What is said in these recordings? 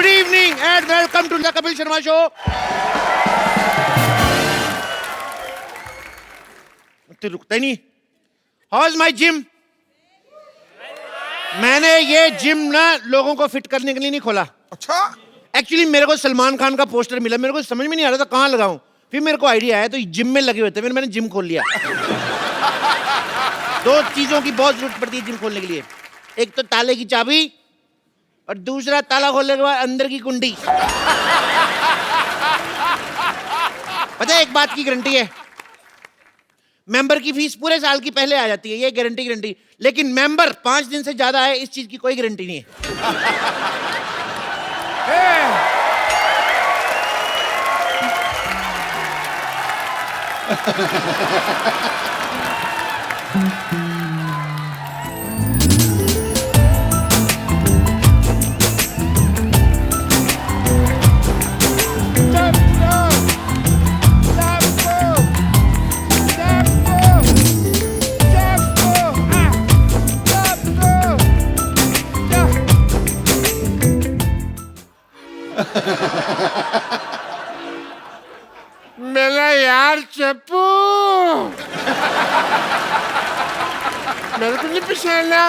Good evening and welcome to the Kapil Sharma Show. तो रुकता ही नहीं. How's my gym? मैंने ये जिम ना लोगों को फिट करने के लिए नहीं खोला. अच्छा. एक्चुअली मेरे को सलमान खान का पोस्टर मिला, मेरे को समझ में नहीं आ रहा था कहाँ लगाऊं. फिर मेरे को आइडिया आया तो जिम में लगे हुए थे, फिर मैंने जिम खोल लिया. दो चीजों की बहुत जरूरत पड़ती है जिम खोलने के लिए. एक तो ताले की चाबी और दूसरा ताला खोलने के बाद अंदर की कुंडी. पता है एक बात की गारंटी है, मेंबर की फीस पूरे साल की पहले आ जाती है, ये गारंटी. लेकिन मेंबर 5 दिन से ज्यादा है, इस चीज की कोई गारंटी नहीं है. मेरा यार चप्पू, मेरे को नहीं पहचाना.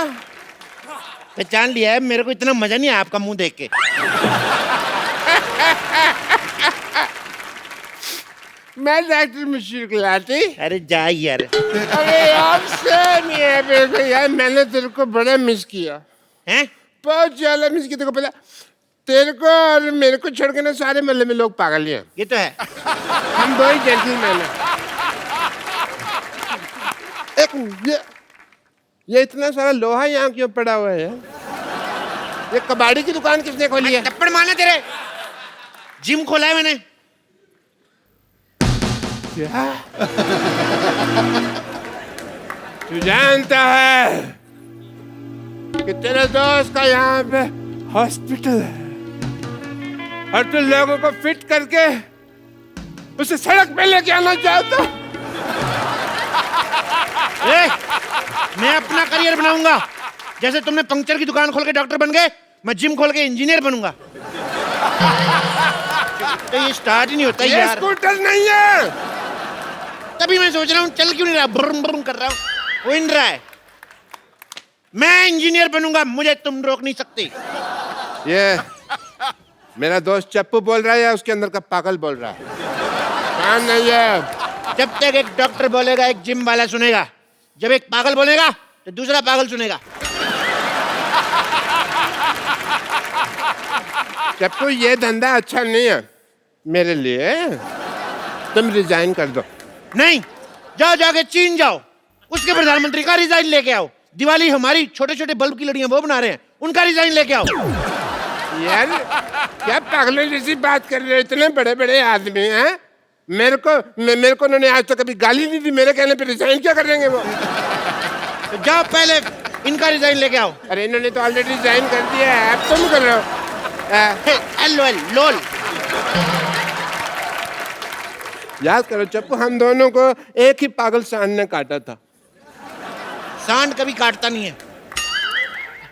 पहचान लिया है, मेरे को इतना मजा नहीं आया आपका मुंह देख के. मैं डॉक्टर मशहूर गुलाटी. अरे जा यार. अरे यार से नहीं है मेरे को यार, मैंने तेरे को बड़ा मिस किया. हैं? बहुत ज्यादा मिस किया. तेरे को पता, तेरे को और मेरे को छोड़ के ना सारे मोहल्ले में लोग पागल हैं. ये तो है. हम दो ही जेंटलमैन हैं. एक ये इतना सारा लोहा यहाँ क्यों पड़ा हुआ है? ये कबाड़ी की दुकान किसने खोली है? थप्पड़ मारना तेरे. जिम खोला है मैंने. क्या? तू जानता है कि तेरे दोस्त का यहाँ पे हॉस्पिटल है और तू लोगों को फिट करके उसे सड़क पे लेके आना चाहता? मैं अपना करियर बनाऊंगा. जैसे तुमने पंक्चर की दुकान खोल के डॉक्टर बन गए, मैं जिम खोल के इंजीनियर बनूंगा. तो ये स्टार्ट ही नहीं होता ये यार. स्कूटर नहीं है. तभी मैं सोच रहा हूँ चल क्यों नहीं रहा, ब्रुम ब्रुम कर रहा हूँ, हो नहीं रहा है. मैं इंजीनियर बनूंगा, मुझे तुम रोक नहीं सकते. ये मेरा दोस्त चप्पू बोल रहा है या उसके अंदर का पागल बोल रहा है? कान नहीं है. जब तक एक डॉक्टर बोलेगा एक जिम वाला सुनेगा, जब एक पागल बोलेगा तो दूसरा पागल सुनेगा. चप्पू ये धंधा अच्छा नहीं है मेरे लिए. तुम रिजाइन कर दो. नहीं, जाओ जाके चीन जाओ, उसके प्रधानमंत्री का रिजाइन लेके आओ. दिवाली हमारी छोटे छोटे बल्ब की लड़ियां वो बना रहे हैं, उनका रिजाइन लेके आओ. यार क्या पागलों जैसी बात कर रहे हो? इतने बड़े बड़े आदमी हैं. मेरे को उन्होंने आज तक कभी गाली नहीं दी. मेरे कहने पे रिजाइन क्या कर देंगे वो? तो जाओ पहले इनका रिजाइन लेके आओ. अरे इन्होंने तो ऑलरेडी रिजाइन कर दिया है, अब तुम कर रहे हो. LOL लोल. याद करो चप्पू, हम दोनों को एक ही पागल सांड ने काटा था. सांड कभी काटता नहीं है.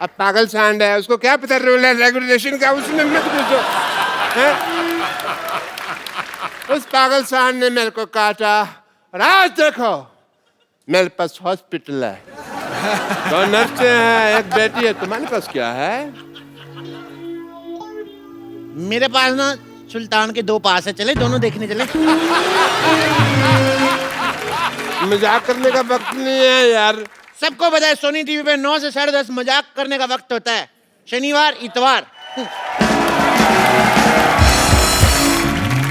अब पागल सांड है, उसको क्या पता रूल है रेगुलेशन का, उसमें मत पूछो. उस पागल सांड ने मेरे को काटा और आज देखो मेरे पास हॉस्पिटल है, 2 नर्सें हैं, एक बेटी है. तुम्हारे पास क्या है? मेरे पास ना सुल्तान के 2 पास है, चले दोनों देखने चले. मजाक करने का वक्त नहीं है यार. सबको पता है सोनी टीवी पे 9 से 10:30 मजाक करने का वक्त होता है, शनिवार इतवार.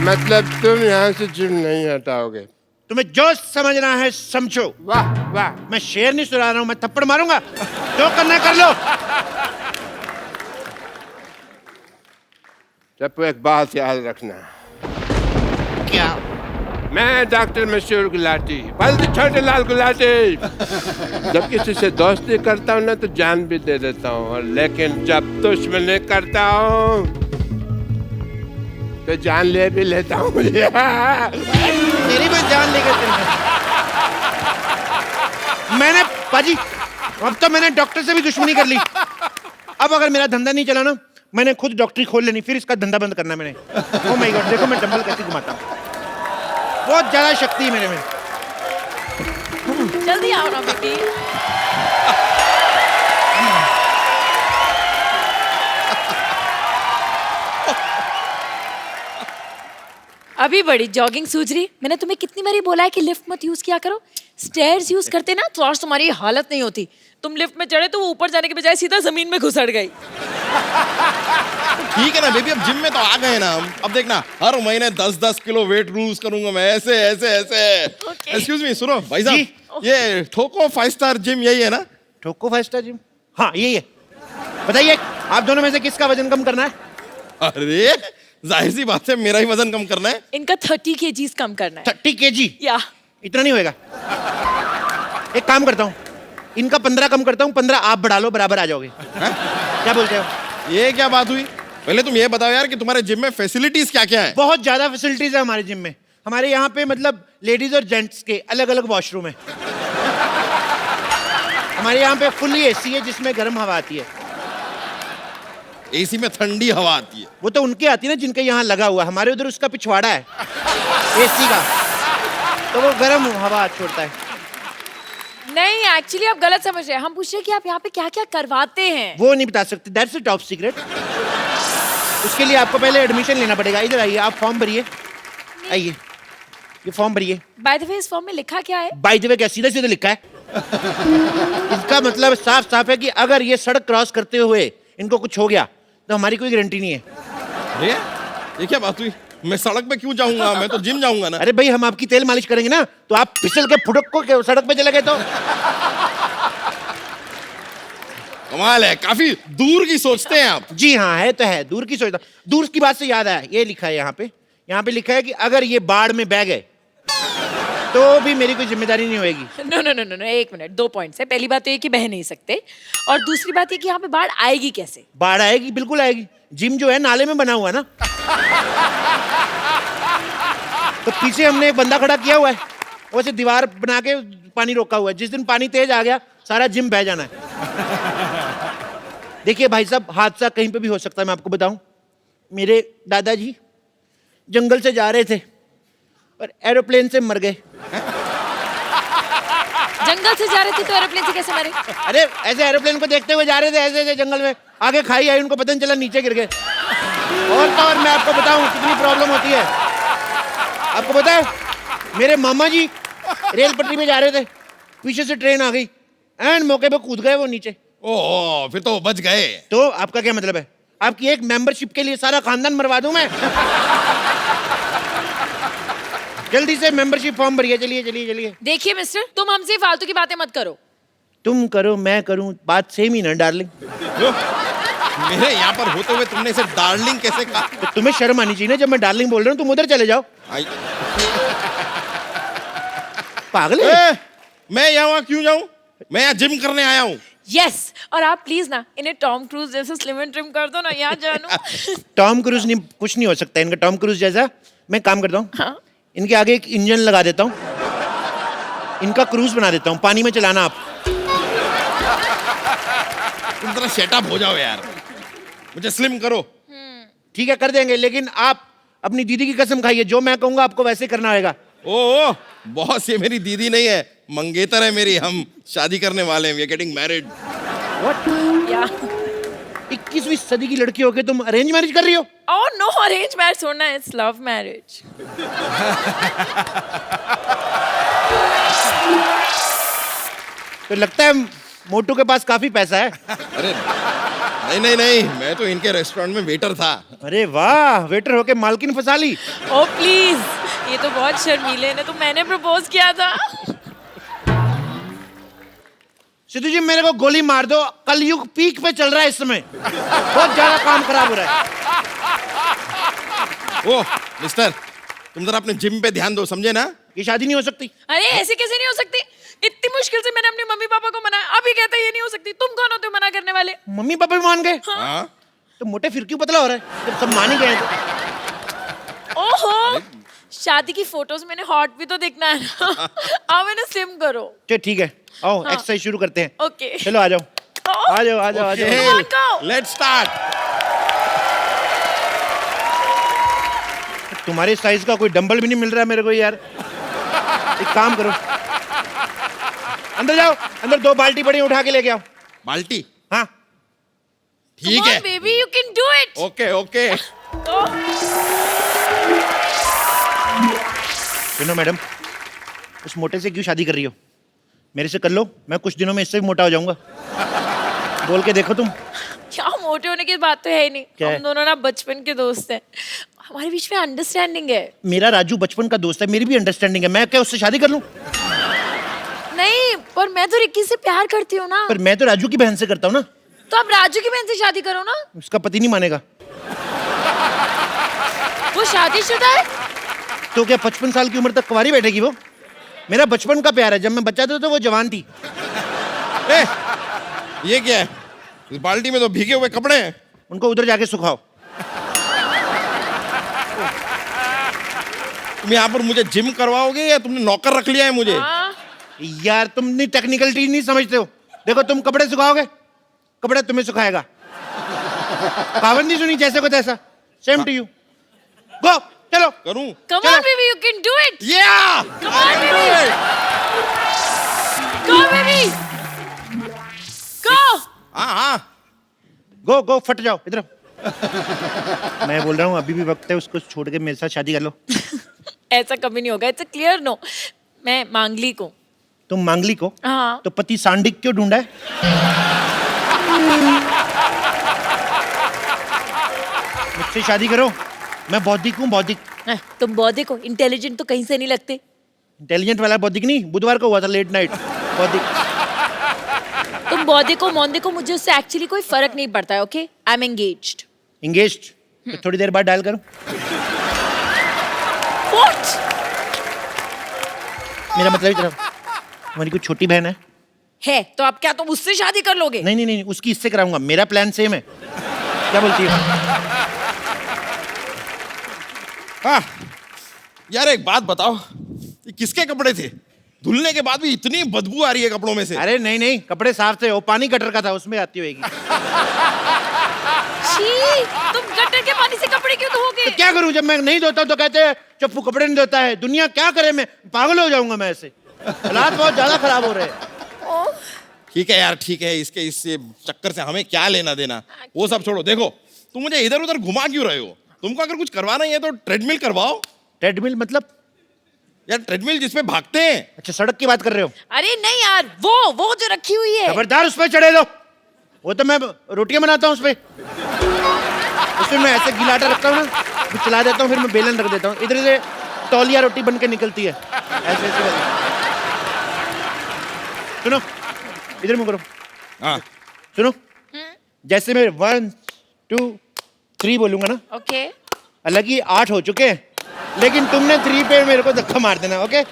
मतलब तुम यहाँ से जिम नहीं हटाओगे? तुम्हें जो समझना है समझो. वाह वाह. मैं शेर नहीं सुना रहा हूं, मैं थप्पड़ मारूंगा. जो करना है कर लो. चप्पू एक बात याद रखना. क्या? मैं डॉक्टर मशहूर गुलाटी, बल्द छोटे लाल गुलाटी. जब किसी से दोस्ती करता हूँ ना तो जान भी दे देता हूँ, लेकिन जब दुश्मनी करता हूँ तो जान ले भी लेता हूँ. तेरी मैं जान लेकर मैंने पाजी, अब तो मैंने डॉक्टर से भी दुश्मनी कर ली. अब अगर मेरा धंधा नहीं चला ना, मैंने खुद डॉक्टरी खोल लेनी, फिर इसका धंधा बंद करना मैंने। ओ माय गॉड, देखो मैं डंबल कैसे घुमाता हूँ, बहुत ज्यादा शक्ति है मेरे में। जल्दी आओ ना बेबी। अभी बड़ी जॉगिंग सूझ रही। मैंने तुम्हें कितनी बारी बोला है कि लिफ्ट मत यूज किया करो। स्टेयर्स यूज करते ना तो आज तुम्हारी हालत नहीं होती। तुम लिफ्ट में चढ़े तो वो ऊपर जाने के बजाय सीधा जमीन में घुसड़ गई। ठीक है ना बेबी, अब जिम में तो आ गए ना हम। अब देखना हर महीने 10-10 किलो वेट लूज करूंगा मैं, ऐसे ऐसे ऐसे। एक्सक्यूज मी, सुनो भाई साहब, ये ठोको 5 स्टार जिम यही है ना? ठोको 5 स्टार जिम, हाँ यही है। बताइए आप दोनों में से किसका वजन कम करना है? अरे जाहिर सी बात है मेरा ही वजन कम करना है। इनका 30 kgs कम करना है। 30 kg? या इतना नहीं होएगा। एक काम करता हूँ, इनका 15 कम करता हूँ, 15 आप बढ़ा लो, बराबर आ जाओगे। क्या बोलते हो? ये क्या बात हुई? पहले तुम ये बताओ यार कि तुम्हारे जिम में फैसिलिटीज क्या क्या है? बहुत ज्यादा फैसिलिटीज है हमारे जिम में। हमारे यहाँ पे मतलब लेडीज और जेंट्स के अलग अलग वॉशरूम है। हमारे यहाँ पे फुल्ली एसी है जिसमें गर्म हवा आती है। एसी में ठंडी हवा आती है? वो तो उनके आती है ना जिनके यहाँ लगा हुआ, हमारे उधर उसका पिछवाड़ा है एसी का, तो वो गर्म हवा छोड़ता है। नहीं, एक्चुअली आप गलत समझ रहे हैं। हम पूछ रहे हैं कि आप यहाँ पे क्या क्या करवाते हैं। वो नहीं बता सकते, दैट्स अ टॉप सीक्रेट। उसके लिए आपको पहले एडमिशन लेना पड़ेगा। इधर आइए, आप फॉर्म भरिए, आइए ये फॉर्म भरिए। बाय द वे इस फॉर्म में लिखा क्या है? बाय द वे क्या सीधे सीधे लिखा है? इसका मतलब साफ साफ है कि अगर ये सड़क क्रॉस करते हुए इनको कुछ हो गया तो हमारी कोई गारंटी नहीं है। ये क्या बात हुई? मैं सड़क पे क्यों जाऊंगा, मैं तो जिम जाऊंगा ना। अरे भाई हम आपकी तेल मालिश करेंगे ना, तो आप फिसल के फुटक को सड़क पे चले गए तो? कमाल है, काफी दूर की सोचते हैं आप। जी हाँ, है तो है, दूर की सोचता। दूर की बात से याद आया, ये लिखा है यहाँ पे लिखा है कि अगर ये बाढ़ में बह गए तो भी मेरी कोई जिम्मेदारी नहीं होगी। नो नो नो नो, एक मिनट, 2 पॉइंट्स है। पहली बात तो ये कि बह नहीं सकते, और दूसरी बात ये कि यहाँ पे बाढ़ आएगी कैसे? बाढ़ आएगी, बिल्कुल आएगी। जिम जो है नाले में बना हुआ ना, तो पीछे हमने एक बंदा खड़ा किया हुआ है, वैसे दीवार बना के पानी रोका हुआ है। जिस दिन पानी तेज आ गया सारा जिम बह जाना है। देखिए भाई साहब, हादसा कहीं पे भी हो सकता है। मैं आपको बताऊं, मेरे दादाजी जंगल से जा रहे थे और एरोप्लेन से मर गए। जंगल से जा रहे थे तो एरोप्लेन से कैसे मरे? अरे ऐसे एरोप्लेन को देखते हुए जा रहे थे, ऐसे ऐसे जंगल में, आगे खाई आई, उनको पता नहीं चला, नीचे गिर गए। और तो और मैं आपको बताऊं कितनी प्रॉब्लम होती है। आपको पता है, मेरे मामा जी रेल पटरी में जा रहे थे, पीछे से ट्रेन आ गई, एंड मौके पे कूद गए वो नीचे। ओह, फिर तो बच गए। तो आपका क्या मतलब है? आपकी एक मेंबरशिप के लिए सारा खानदान मरवा दूं मैं? जल्दी से मेंबरशिप फॉर्म भरिए, चलिए चलिए चलिए। देखिए मिस्टर, तुम हमसे फालतू की बातें मत करो। तुम करो मैं करूं, बात सेम ही ना डार्लिंग। मेरे यहाँ पर होते हुए तुमने इसे डार्लिंग कैसे कहा? तो तुम्हें शर्म आनी चाहिए ना, जब मैं डार्लिंग बोल रहा हूँ तुम उधर चले जाओ। पागल है? मैं यहाँ क्यों जाऊँ? मैं यहाँ जिम करने आया हूँ। यस, और आप प्लीज ना इन्हें टॉम क्रूज जैसे स्लिम एंड ट्रिम कर दो ना, यहाँ जानू। टॉम क्रूज नहीं, कुछ नहीं हो सकता इनका टॉम क्रूज जैसा। मैं काम करता हूँ, हाँ? इनके आगे एक इंजन लगा देता हूँ, इनका क्रूज बना देता हूँ, पानी में चलाना आप। तुम जरा सेटअप हो जाओ यार, मुझे स्लिम करो। ठीक है कर देंगे, लेकिन आप अपनी दीदी की कसम खाइए, जो मैं कहूंगा आपको वैसे करना होगा। ओह बॉस, ये मेरी दीदी नहीं है, मंगेतर है मेरी। हम शादी करने वाले हैं, वी आर गेटिंग मैरिड। या 21वीं सदी की लड़की होके तुम अरेंज मैरिज कर रही हो? ओह नो, अरेंज मैरिज होना है, इट्स लव मैरिज। तो लगता है मोटू के पास काफी पैसा है। अरे नहीं नहीं नहीं, मैं तो इनके रेस्टोरेंट में वेटर था। अरे वाह, वेटर होके मालकिन फंसा ली। ओ प्लीज, ये तो बहुत शर्मीले ने, तो मैंने प्रपोज किया था। सिद्धू जी मेरे को गोली मार दो, कलयुग पीक पे चल रहा है इस समय, बहुत ज्यादा काम खराब हो रहा है। ओह मिस्टर, तुम जरा अपने जिम पे ध्यान दो, समझे ना? ये शादी नहीं हो सकती। अरे ऐसे कैसे नहीं हो सकती? इतनी मुश्किल से मैंने अपने मम्मी पापा को मनाया, अभी कहते हैं ये नहीं हो सकती। तुम कौन होते हो मना करने वाले? मम्मी पापा भी मान गए? हाँ? तो मोटे फिर क्यों पतला हो रहा है जब सब मान ही गए हैं तो? ओहो, शादी की फोटोज मैंने हॉट भी तो दिखना है ना। आओ मैंने स्लिम करो। चलो ठीक है, आओ हाँ। एक्सरसाइज शुरू करते हैं। ओके चलो आ जाओ आ जाओ आ जाओ आ जाओ। Come on, go. Let's start. तुम्हारे साइज का कोई डंबल भी नहीं मिल रहा है मेरे को यार। एक काम करो, अंदर जाओ, अंदर 2 बाल्टी पड़ी उठा के लेके आओ। बाल्टी? हाँ ठीक है। Baby, you can do it. Okay okay. सुनो मैडम, उस मोटे से क्यों शादी कर रही हो? मेरे से कर लो, मैं कुछ दिनों में इससे भी मोटा हो जाऊंगा। बोल के देखो तुम। क्या मोटे होने की बात तो है ही नहीं। क्या हम है? दोनों ना बचपन के दोस्त हैं, हमारे बीच में अंडरस्टैंडिंग है। मेरा राजू बचपन का दोस्त है, मेरी भी अंडरस्टैंडिंग है, मैं क्या उससे शादी कर लूं? नहीं, पर मैं तो रिक्की से प्यार करती हूँ ना। पर मैं तो राजू की बहन से करता हूँ ना। तो आप राजू की बहन से शादी करो ना। उसका पति नहीं मानेगा। वो शादीशुदा है। तो क्या 55 साल की उम्र तक कुंवारी बैठेगी वो? मेरा बचपन का प्यार है, जब मैं बच्चा था तो वो जवान थी। ए, ये क्या है? इस बाल्टी में तो भीगे हुए कपड़े हैं। उनको उधर जाके सुखाओ। तुम यहाँ पर मुझे जिम करवाओगे या तुमने नौकर रख लिया है मुझे? हाँ। यार तुम नहीं टेक्निकलिटी नहीं समझते हो। देखो तुम कपड़े सुखाओगे, कपड़ा तुम्हें सुखाएगा। कहावत नहीं सुनी, जैसे को तैसा। Same to you. गो, चलो। करूं? Come चलो। on, baby, you can do it. Yeah! Come on, baby. Go, baby. Go. हाँ हाँ। गो गो, फट जाओ इधर आओ। मैं बोल रहा हूँ अभी भी वक्त है, उसको छोड़ के मेरे साथ शादी कर लो। ऐसा कभी नहीं होगा। It's a clear no. मैं मांगलिक हूँ। तुम मांगलिक हो? हाँ। तो पति सांडिक क्यों ढूंढा है? मुझसे शादी करो, मैं बौद्धिक हूँ, बौद्धिक। तुम बौद्धिक हो, इंटेलिजेंट तो कहीं से नहीं लगते। इंटेलिजेंट वाला बौद्धिक नहीं, बुधवार को हुआ था लेट नाइट बौद्धिक। तुम बौद्धिक हो, मौद्धिक हो, मुझे उससे एक्चुअली कोई फर्क नहीं पड़ता है। Okay, I am engaged. Engaged? तो थोड़ी देर बाद डायल करो। व्हाट? मेरा मतलब इतना, हमारी कोई छोटी बहन है? तो आप क्या तुम उससे शादी कर लोगे? नहीं नहीं नहीं, उसकी इससे कराऊंगा, मेरा प्लान सेम है। क्या बोलती हो? हाँ यार, एक बात बताओ, ये किसके कपड़े थे? धुलने के बाद भी इतनी बदबू आ रही है कपड़ों में से। अरे नहीं नहीं, कपड़े साफ थे, वो पानी गटर का था, उसमें आती होगी। छी, तुम गटर के पानी से कपड़े क्यों धोगे? तो क्या करूं, जब मैं नहीं धोता तो कहते हैं चप्पू कपड़े नहीं धोता है। दुनिया क्या करे, मैं पागल हो जाऊंगा मैं ऐसे। हालात बहुत ज्यादा खराब हो रहे हैं। ठीक है यार, ठीक है, इसके इससे चक्कर से हमें क्या लेना देना, वो सब छोड़ो। देखो, तुम मुझे इधर उधर घुमा क्यों रहे हो? तुमको अगर कुछ करवाना ही है तो ट्रेडमिल करवाओ। ट्रेडमिल मतलब? यार ट्रेडमिल जिसपे भागते हैं। अच्छा, सड़क की बात कर रहे हो? अरे नहीं यार, वो जो रखी हुई है। खबरदार उस पर चढ़े लो, वो तो मैं रोटियां बनाता हूँ उस पे। उसमें मैं ऐसे गिलाटा रखता हूँ ना, फिर चला देता हूँ, फिर मैं बेलन रख देता हूँ, इधर से तौलिया रोटी बन के निकलती है ऐसे ऐसे वाली। सुनो, इधर मुंह करो। हाँ सुनो, जैसे मैं 1 2 3 बोलूंगा ना, ओके। हालांकि 8 हो चुके हैं, लेकिन तुमने 3 पे मेरे को धक्का मार देना। ओके,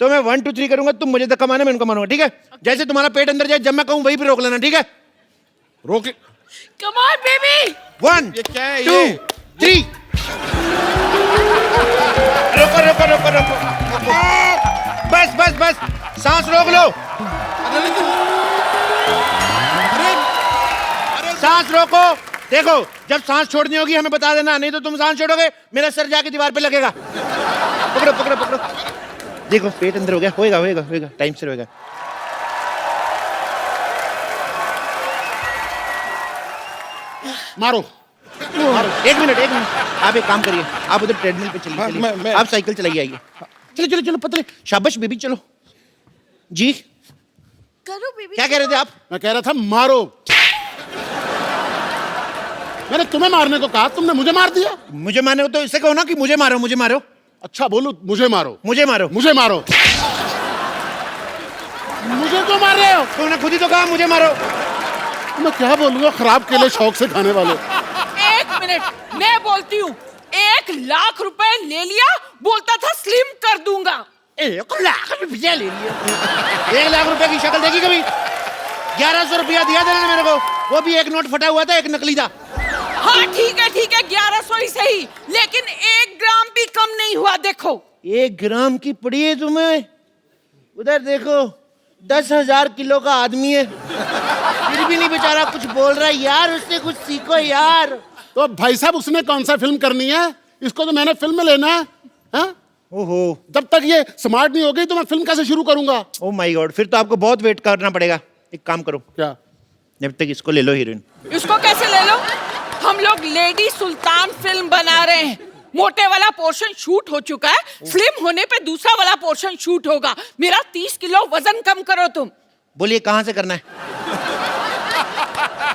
तो मैं 1 2 3 करूंगा, तुम मुझे धक्का मारना, मैं उनको मारूंगा, ठीक है? जैसे तुम्हारा पेट अंदर जाए, जब मैं कहूँ वहीं पे रोक लेना, ठीक है? रोक। Come on baby. 1 ये क्या है 2 ये? 3। रोको रोको रोको रोको, बस बस बस, सांस रोक लो, सांस रोको। देखो, जब सांस छोड़नी होगी हमें बता देना, नहीं तो तुम सांस छोड़ोगे मेरा सर जाके दीवार पे लगेगा। पकड़ो पकड़ो पकड़ो। देखो, पेट अंदर हो गया, होएगा होएगा होएगा, टाइम से होएगा। मारो। मारो। एक मिनट, आप एक काम करिए, आप उधर ट्रेडमिल पे चलिए, हाँ, चलिए। मैं- आप साइकिल चलाइए, आइए। चलो चलो चलो पतले, शाबाश बेबी, चलो जी। करो बेबी। क्या कह रहे थे आप? मैं कह रहा था मारो। मैंने तुम्हें मारने को कहा, तुमने मुझे मार दिया। मुझे मारो हो तो इसे कहो ना कि मुझे मारो, मुझे मारो। अच्छा बोलू, मुझे मारो, मुझे मारो। मुझे मारो। मुझे क्यों मार रहे हो? तुमने खुद ही तो कहा मुझे मारो। मैं क्या बोलूंगा, खराब केले शौक से खाने वाले। एक मिनट, मैं बोलती हूँ। 1 लाख रुपए ले लिया, बोलता था स्लिम कर दूंगा। 1 लाख रुपया ले लिया। 1 लाख रुपए की शक्ल देखी कभी? 1100 रुपया दिया था ना मेरे को, वो भी एक नोट फटा हुआ था, एक नकली था। हाँ ठीक है 1100 ही सही, लेकिन 1 ग्राम भी कम नहीं हुआ। देखो 1 ग्राम की पड़ी है तुम्हें? उधर देखो, 10,000 किलो का आदमी है, फिर भी नहीं बेचारा कुछ बोल रहा है। यार उससे कुछ सीखो यार। तो भाई साहब, उसने कौन सा फिल्म करनी है? इसको तो मैंने फिल्म में लेना है, हाँ? ओहो, जब तक ये स्मार्ट नहीं हो गई तो मैं फिल्म कैसे शुरू करूंगा? ओ माय गॉड, फिर तो आपको बहुत वेट करना पड़ेगा। एक काम करो, क्या? जब तक इसको ले लो हीरोइन। इसको कैसे ले लो? हम लोग लेडी सुल्तान फिल्म बना रहे हैं। मोटे वाला पोर्शन शूट हो चुका है, स्लिम होने पे दूसरा वाला पोर्शन शूट होगा। मेरा 30 किलो वजन कम करो तुम। बोलिए कहाँ से करना है?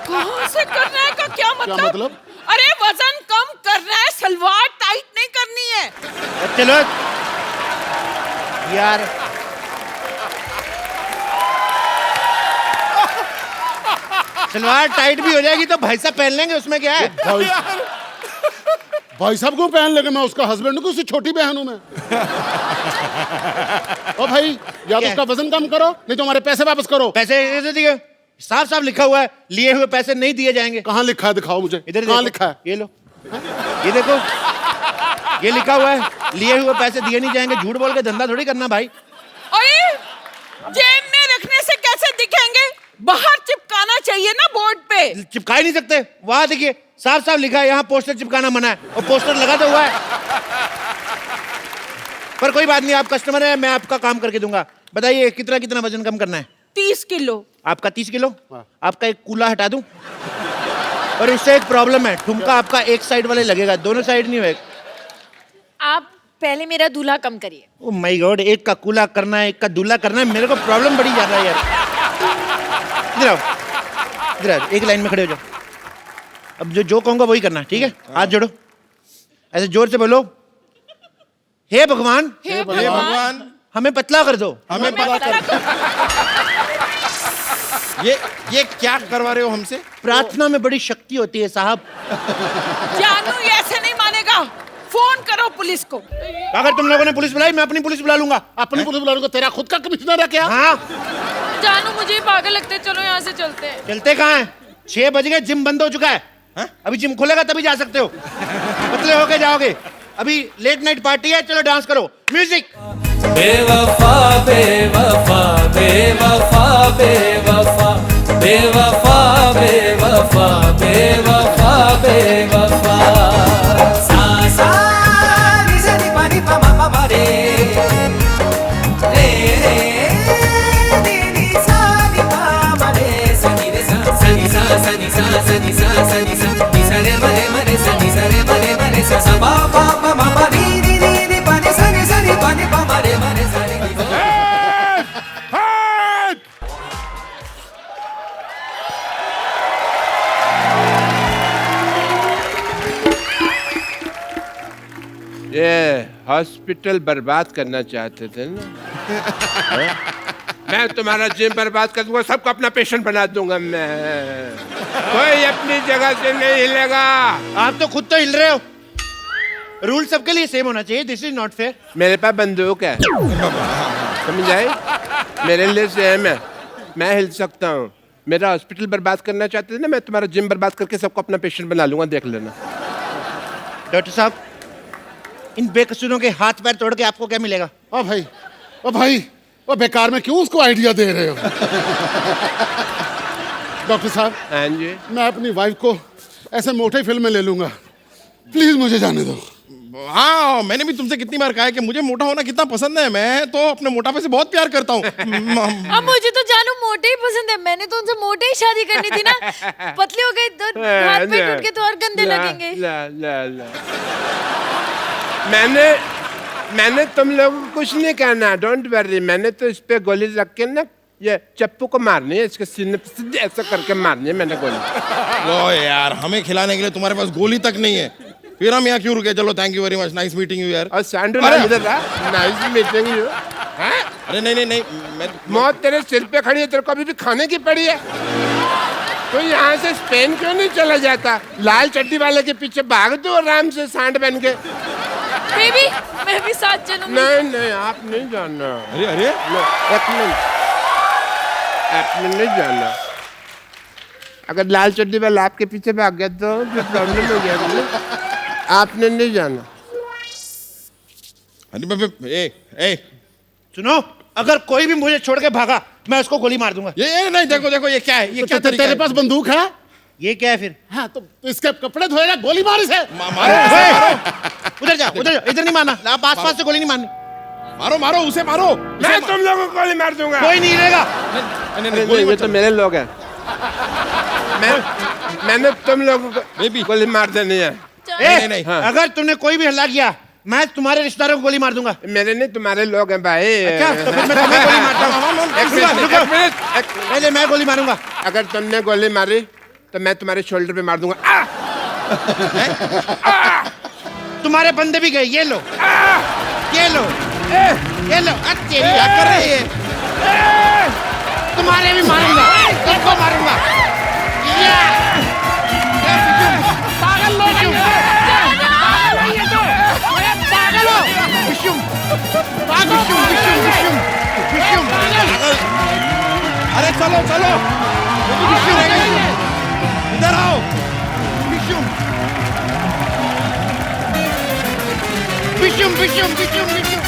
कहाँ से करना है का क्या मतलब? मतलब? अरे वजन कम करना है, सलवार टाइट नहीं करनी है। चलो यार, सलवार टाइट भी हो जाएगी तो भाई साहब पहन लेंगे, उसमें क्या है? भाई साहब को पहन लेंगे, मैं उसका हस्बैंड हूँ कि उसकी छोटी बहन हूँ मैं? ओ भाई, या तो उसका वजन कम करो नहीं तो हमारे पैसे वापस करो। पैसे कैसे दिए? साफ साफ लिखा हुआ है, लिए हुए पैसे नहीं दिए जाएंगे। कहाँ लिखा है? दिखाओ मुझे। इधर कहाँ देखो, लिखा है? ये लो, ये देखो, ये लिखा हुआ है, लिए हुए पैसे दिए नहीं जाएंगे। झूठ बोल के धंधा थोड़ी करना भाई। अरे जेब में रखने से कैसे दिखेंगे? बाहर चिपकाना चाहिए ना बोर्ड पे। चिपका ही नहीं सकते, वहां देखिए साफ साफ लिखा है, यहाँ पोस्टर चिपकाना मना है, और पोस्टर लगा तो हुआ है। पर कोई बात नहीं, आप कस्टमर है, मैं आपका काम करके दूंगा। बताइए कितना कितना वजन कम करना है? 30 किलो। आपका 30 किलो? आपका एक कूला हटा दूं? और उससे एक प्रॉब्लम है, ठुमका आपका एक साइड वाले लगेगा, दोनों साइड नहीं होगा। आप पहले मेरा दूल्हा कम करिए। ओ माय गॉड, एक का कूला करना है, एक का दूल्हा करना है, मेरे को प्रॉब्लम बड़ी ज्यादा है यार। इधर आओ, इधर आओ, एक लाइन में खड़े हो जाओ। अब जो कहूंगा वही करना, ठीक है? हाथ जोड़ो, ऐसे जोर से बोलो, हे भगवान, हे भगवान, हमें पतला कर दो। हमें पता कर। ये क्या करवा रहे हो हमसे? प्रार्थना में बड़ी शक्ति होती है साहब। जानू ये ऐसे नहीं मानेगा। फोन करो पुलिस को। अगर तुम लोगों ने पुलिस बुलाई, मैं अपनी पुलिस बुला लूंगा। अपनी पुलिस बुला लूंगा? तेरा खुद का कमिश्नर है क्या? हाँ, जानू मुझे ही पागल लगते, चलो यहाँ से चलते हैं। चलते कहाँ हैं? 6 बज गए, जिम बंद हो चुका है। अभी जिम खुलेगा तभी जा सकते हो, पतले होके जाओगे। अभी लेट नाइट पार्टी है, चलो डांस करो, म्यूजिक। बेवफा बेवफा बेवफा बेवफा बेवफा बेवफा बेवफा बेवफा सा सा नि सा नि पा नि पा मा पा पा रे रे रे नि नि सा नि पा मा रे सा नि रे सा सा नि सा सा नि सा सा नि सा सा नि सा नि सा रे मा रे सा नि सा रे मा रे सा सा पा पा पा मा पा नी नी नी नी पा नि सा नि पा नि पा मा रे सा रे नि सा। ये हॉस्पिटल बर्बाद करना चाहते थे ना? मैं तुम्हारा जिम बर्बाद कर दूंगा, सबको अपना पेशेंट बना दूंगा मैं। कोई अपनी जगह से नहीं हिलेगा। आप तो खुद तो हिल रहे हो। रूल सबके लिए सेम होना चाहिए, दिस इज नॉट फेयर। मेरे पास बंदूक है, समझ आए? मेरे लिए सेम है, मैं हिल सकता हूँ। मेरा हॉस्पिटल बर्बाद करना चाहते थे ना, मैं तुम्हारा जिम बर्बाद करके सबको अपना पेशेंट बना लूंगा, देख लेना। डॉक्टर साहब, इन बेकसूरों के हाथ पैर तोड़ के आपको क्या मिलेगा? ओ भाई, ओ भाई, ओ बेकार में क्यों उसको आइडिया दे रहे हो? डॉक्टर साहब, हाँ जी, मैं अपनी वाइफ को ऐसे मोटे फिल्म में ले लूंगा, प्लीज मुझे जाने दो। हाँ, मैंने भी तुमसे कितनी बार कहा है कि मुझे मोटा होना कितना पसंद है। मैं तो अपने मोटापे से बहुत प्यार करता हूँ। अब मुझे तो जानू मोटे ही पसंद है, मैंने तो उनसे मोटे ही शादी करनी थी ना। पतले हो गए तो हाथ पैर टूट के तो और गंदे लगेंगे। ला, ला, ला। मैंने तुम लोगों को कुछ नहीं कहना, डोंट वरी। मैंने तो इस पे गोली रख के ना, ये चप्पू को मारनी है, इसके सीने पे सीधे ऐसा करके मारनी है मैंने गोली। ओ यार, हमें खिलाने के लिए तुम्हारे पास गोली तक नहीं है, फिर हम यहाँ क्यों रुके? चलो, thank you very much, nice meeting you यार। और सैंडल इधर रहा, नाइस मीटिंग यू। अरे नहीं नहीं नहीं, मैं मौत तेरे सिर पे खड़ी है, तेरे को अभी भी खाने की पड़ी है। तो यहाँ से स्पेन क्यों नहीं चला जाता? लाल चड्डी वाले के पीछे भाग दो आराम से, सांड बन के। बेबी, मैं भी साथ चलूंगी। नहीं नहीं, आप नहीं जाना। अरे अरे, एक मिनट, आपने नहीं जाना। अगर लाल चड्डी वाला आपके पीछे भाग गया तो प्रॉब्लम हो जाएगी। आपने नहीं जाना। ए, सुनो, अगर कोई भी मुझे छोड़ के भागा, मैं उसको गोली मार दूंगा। ये नहीं, देखो देखो, ये क्या है? ये क्या तरीका तेरे है? पास बंदूक है? ये क्या है फिर? हाँ तो इसके कपड़े धोएगा, गोली मार इसे। मारो उसे, मारो उधर जा, इधर नहीं मारना। आप आस-पास से गोली नहीं मारनी। मारो मारो उसे, मारो मैं तुम लोगों को गोली मार दूंगा। कोई नहीं रहेगा। नहीं, ये तो मेरे लोग हैं। मैंने तुम लोगों को गोली मार देनी है। ए, अगर तुमने कोई भी हल्ला किया, मैं तुम्हारे रिश्तेदारों को गोली मार दूंगा। मेरे नहीं, तुम्हारे लोग हैं भाई। अच्छा, तो फिर मैं तुम्हें गोली मारता हूँ। पहले मैं गोली मारूंगा। अगर तुमने गोली मारी तो मैं तुम्हारे शोल्डर पे मार दूंगा। तुम्हारे बंदे भी गए, ये लो, ये लो, ये लो। अच्छे क्या कर रहे हैं? तुम्हारे भी मारूंगा, तुमको मारूंगा। पागल लोग, पागल हो, विशुम, पागल, विशुम। अरे चलो चलो, इधर आओ, विशुम, विशुम, विशुम, विशुम, विशुम।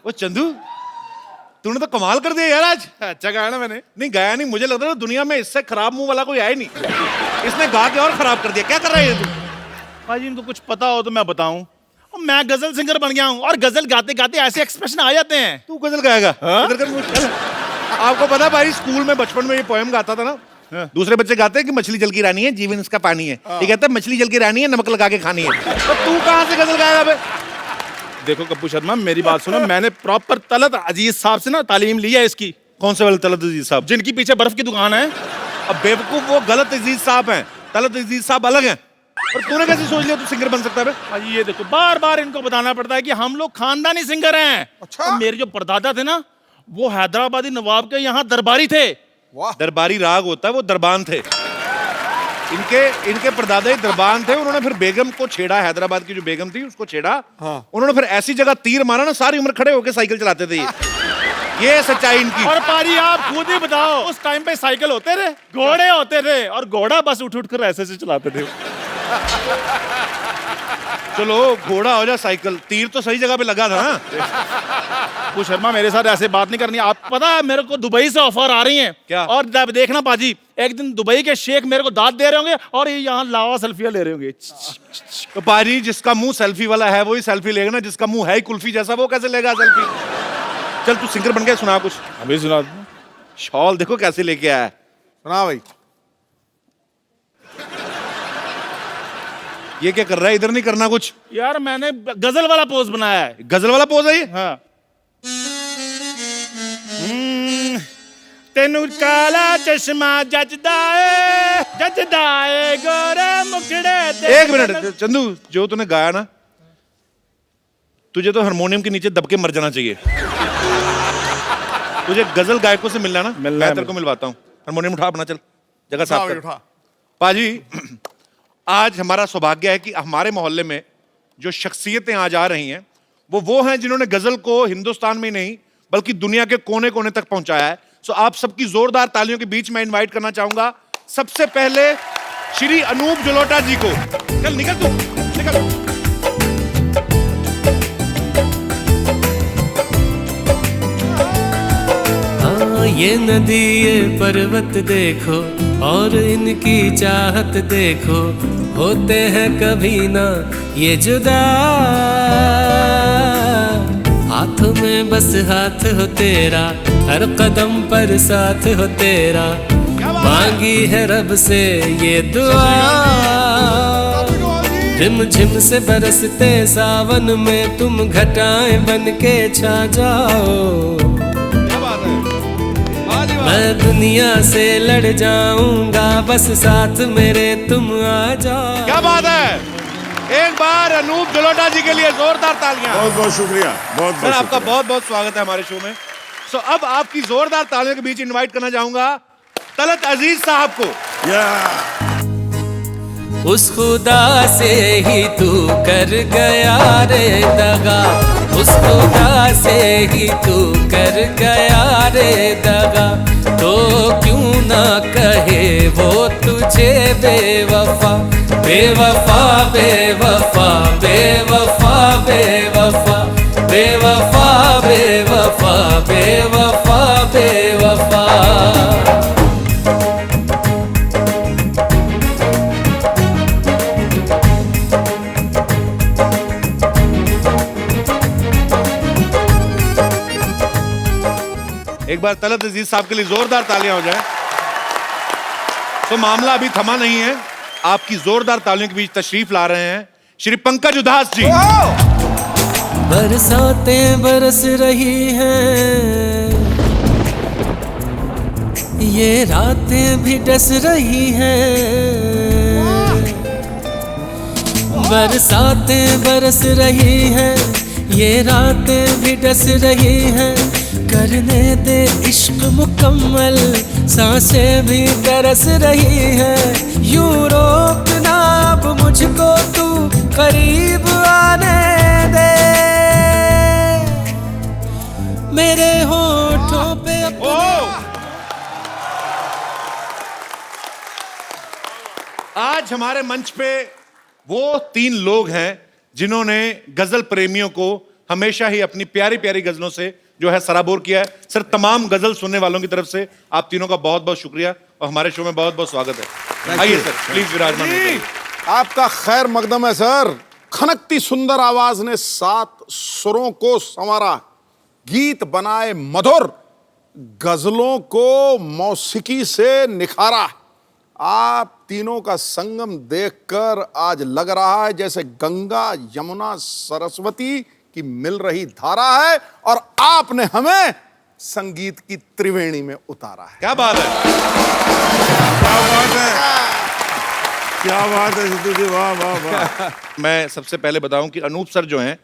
वो चंदू, तूने तो कमाल कर दिया यार आज। अच्छा गाया ना मैंने। नहीं गाया नहीं, मुझे लगता था दुनिया में इससे खराब मुंह वाला कोई आया नहीं। इसने गा के और खराब कर दिया। क्या कर रहा है तू? भाजी इनको कुछ पता हो तो मैं बताऊं, मैं गजल सिंगर बन गया हूं और गजल गाते गाते ऐसे एक्सप्रेशन आ जाते हैं। तू गजल गाएगा? इधर कर मुंह, चल। आपको पता भाई, स्कूल में बचपन में ये पोएम गाता था ना, दूसरे बच्चे गाते हैं कि मछली जल की रानी है, जीवन इसका पानी है। ये कहता है मछली जल की रानी है, नमक लगा के खानी है। तो तू कहाँ से गजल गाएगा बे? देखो कप्पू शर्मा, मेरी बात सुनो, मैंने प्रॉपर तलत अजीज साहब से ना तालीम ली है इसकी। कौन से वाले तलत अजीज साहब? जिनकी पीछे बर्फ की दुकान है। अब बेवकूफ, वो गलत अजीज साहब हैं, तलत अजीज साहब अलग हैं। और तूने कैसे सोच लिया तू सिंगर बन सकता है बे? भाजी ये देखो, बार बार इनको बताना पड़ता है कि हम लोग खानदानी सिंगर हैं। अच्छा? और मेरे जो परदादा थे ना, वो हैदराबादी नवाब के यहाँ दरबारी थे। दरबारी राग होता है, वो दरबान थे। इनके परदादा ही दरबान थे। उन्होंने फिर बेगम को छेड़ा, हैदराबाद की जो बेगम थी उसको छेड़ा। उन्होंने फिर ऐसी जगह तीर मारा ना, सारी उम्र खड़े होकर साइकिल चलाते थे ये सच्चाई इनकी। और पाजी आप खुद ही बताओ, उस टाइम पे साइकिल होते थे, घोड़े होते थे, और घोड़ा बस उठ उठ कर ऐसे चलाते थे। चलो घोड़ा हो जा साइकिल, तीर तो सही जगह पे लगा था ना। कप्पू शर्मा मेरे साथ ऐसे बात नहीं करनी। आप पता है मेरे को दुबई से ऑफर आ रही हैं। क्या? और जब देखना पाजी, एक दिन दुबई के शेख मेरे को दाद दे रहे होंगे और ये यहाँ लावा सेल्फियां ले रहे होंगे। तो पाजी, जिसका मुंह सेल्फी वाला है वही सेल्फी लेगा ना, जिसका मुंह है ही कुल्फी जैसा, वो कैसे लेगा सेल्फी? चल तू सिंगर बन के सुना कुछ। अभी सुना। शॉल देखो कैसे लेके आया है। सुना भाई। ये क्या कर रहा है? इधर नहीं करना कुछ यार, मैंने गजल वाला पोज बनाया है। गजल वाला पोज है ये? हाँ। तेनू काला चश्मा जचदाए गोरे मुखड़े ते। एक मिनट चंदू, जो तूने गाया ना, तुझे तो हारमोनियम के नीचे दब के मर जाना चाहिए। तुझे गजल गायकों से मिलना ना, मैं तेरे को मिलवाता हूँ। हारमोनियम उठा अपना, चल जगह साफ कर। पाजी, आज हमारा सौभाग्य है कि हमारे मोहल्ले में जो शख्सियतें आज आ रही हैं वो हैं जिन्होंने गजल को हिंदुस्तान में नहीं बल्कि दुनिया के कोने कोने तक पहुंचाया है। सो आप सबकी जोरदार तालियों के बीच में इनवाइट करना चाहूंगा सबसे पहले श्री अनूप जलोटा जी को। चल निकल तू, निकल। हाँ, ये नदी ये पर्वत देखो और इनकी चाहत देखो, होते हैं कभी ना ये जुदा। हाथों में बस हाथ हो तेरा, हर कदम पर साथ हो तेरा, मांगी है रब से ये दुआ। झिम झिम से बरसते सावन में तुम घटाएं बन के छा जाओ। मैं दुनिया से लड़ जाऊंगा, बस साथ मेरे तुम आ जाओ। क्या बात है! एक बार अनूप जलोटा जी के लिए जोरदार तालियां। बहुत बहुत शुक्रिया, बहुत सर बहुत आपका बहुत बहुत स्वागत है हमारे शो में। सो अब आपकी जोरदार तालियों के बीच इनवाइट करना चाहूंगा तलत अजीज साहब को। उस खुदा से ही तू कर गया रे दगा, उस खुदा से ही तू कर गया रे दगा, तो क्यों ना कहे वो तुझे बेवफा, बेवफा बेवफा बेवफा बेवफा बेवफा बेवफा बेवफा बेवफा। एक बार तलत अजीज साहब के लिए जोरदार तालियां हो जाए। तो मामला अभी थमा नहीं है, आपकी जोरदार तालियों के बीच तशरीफ ला रहे हैं श्री पंकज उधास जी। बरसातें बरस रही हैं, ये रातें भी डस रही हैं, बरसातें बरस रही हैं, ये रातें भी डस रही हैं, करने दे इश्क मुकम्मल, सांसें भी तरस रही हैं, यूं रोकना अब मुझको तू करीब आने दे, मेरे होठों पे आज हमारे मंच पे वो 3 लोग हैं जिन्होंने गजल प्रेमियों को हमेशा ही अपनी प्यारी प्यारी गजलों से जो है सराबोर किया है। सर, तमाम गजल सुनने वालों की तरफ से आप तीनों का बहुत बहुत शुक्रिया और हमारे शो में बहुत बहुत स्वागत है। आइए सर, प्लीज विराजमान होइए। आपका खैर मकदम है सर। खनकती सुंदर आवाज ने 7 सुरों को संवारा, गीत बनाए मधुर, गजलों को मौसीकी से निखारा। आप तीनों का संगम देखकर आज लग रहा है जैसे गंगा यमुना सरस्वती की मिल रही धारा है और आपने हमें संगीत की त्रिवेणी में उतारा है। क्या बात है, क्या बात है, क्या बात है सिद्धू जी, वाह वाह वाह। मैं सबसे पहले बताऊं कि अनूप सर जो हैं,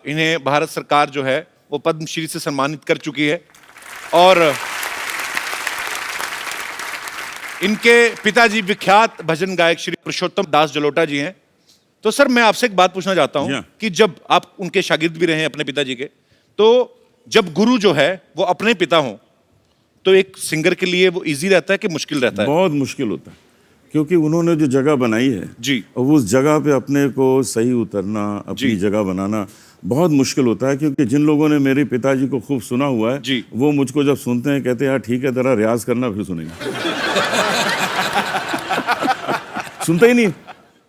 इन्हें भारत सरकार जो है वो पद्मश्री से सम्मानित कर चुकी है और इनके पिताजी विख्यात भजन गायक श्री पुरुषोत्तम दास जलोटा जी हैं। तो सर, मैं आपसे एक बात पूछना चाहता हूं कि जब आप उनके शागिर्द भी रहे हैं अपने पिताजी के, तो जब गुरु जो है वो अपने पिता हों तो एक सिंगर के लिए वो इजी रहता है कि मुश्किल रहता है? बहुत मुश्किल होता है, क्योंकि उन्होंने जो जगह बनाई है जी, और उस जगह पे अपने को सही उतरना, अपनी जगह बनाना बहुत मुश्किल होता है। क्योंकि जिन लोगों ने मेरे पिताजी को खूब सुना हुआ है जी, वो मुझको जब सुनते हैं कहते हैं यार ठीक है, तेरा रियाज करना, फिर सुनेंगे। सुनते ही नहीं।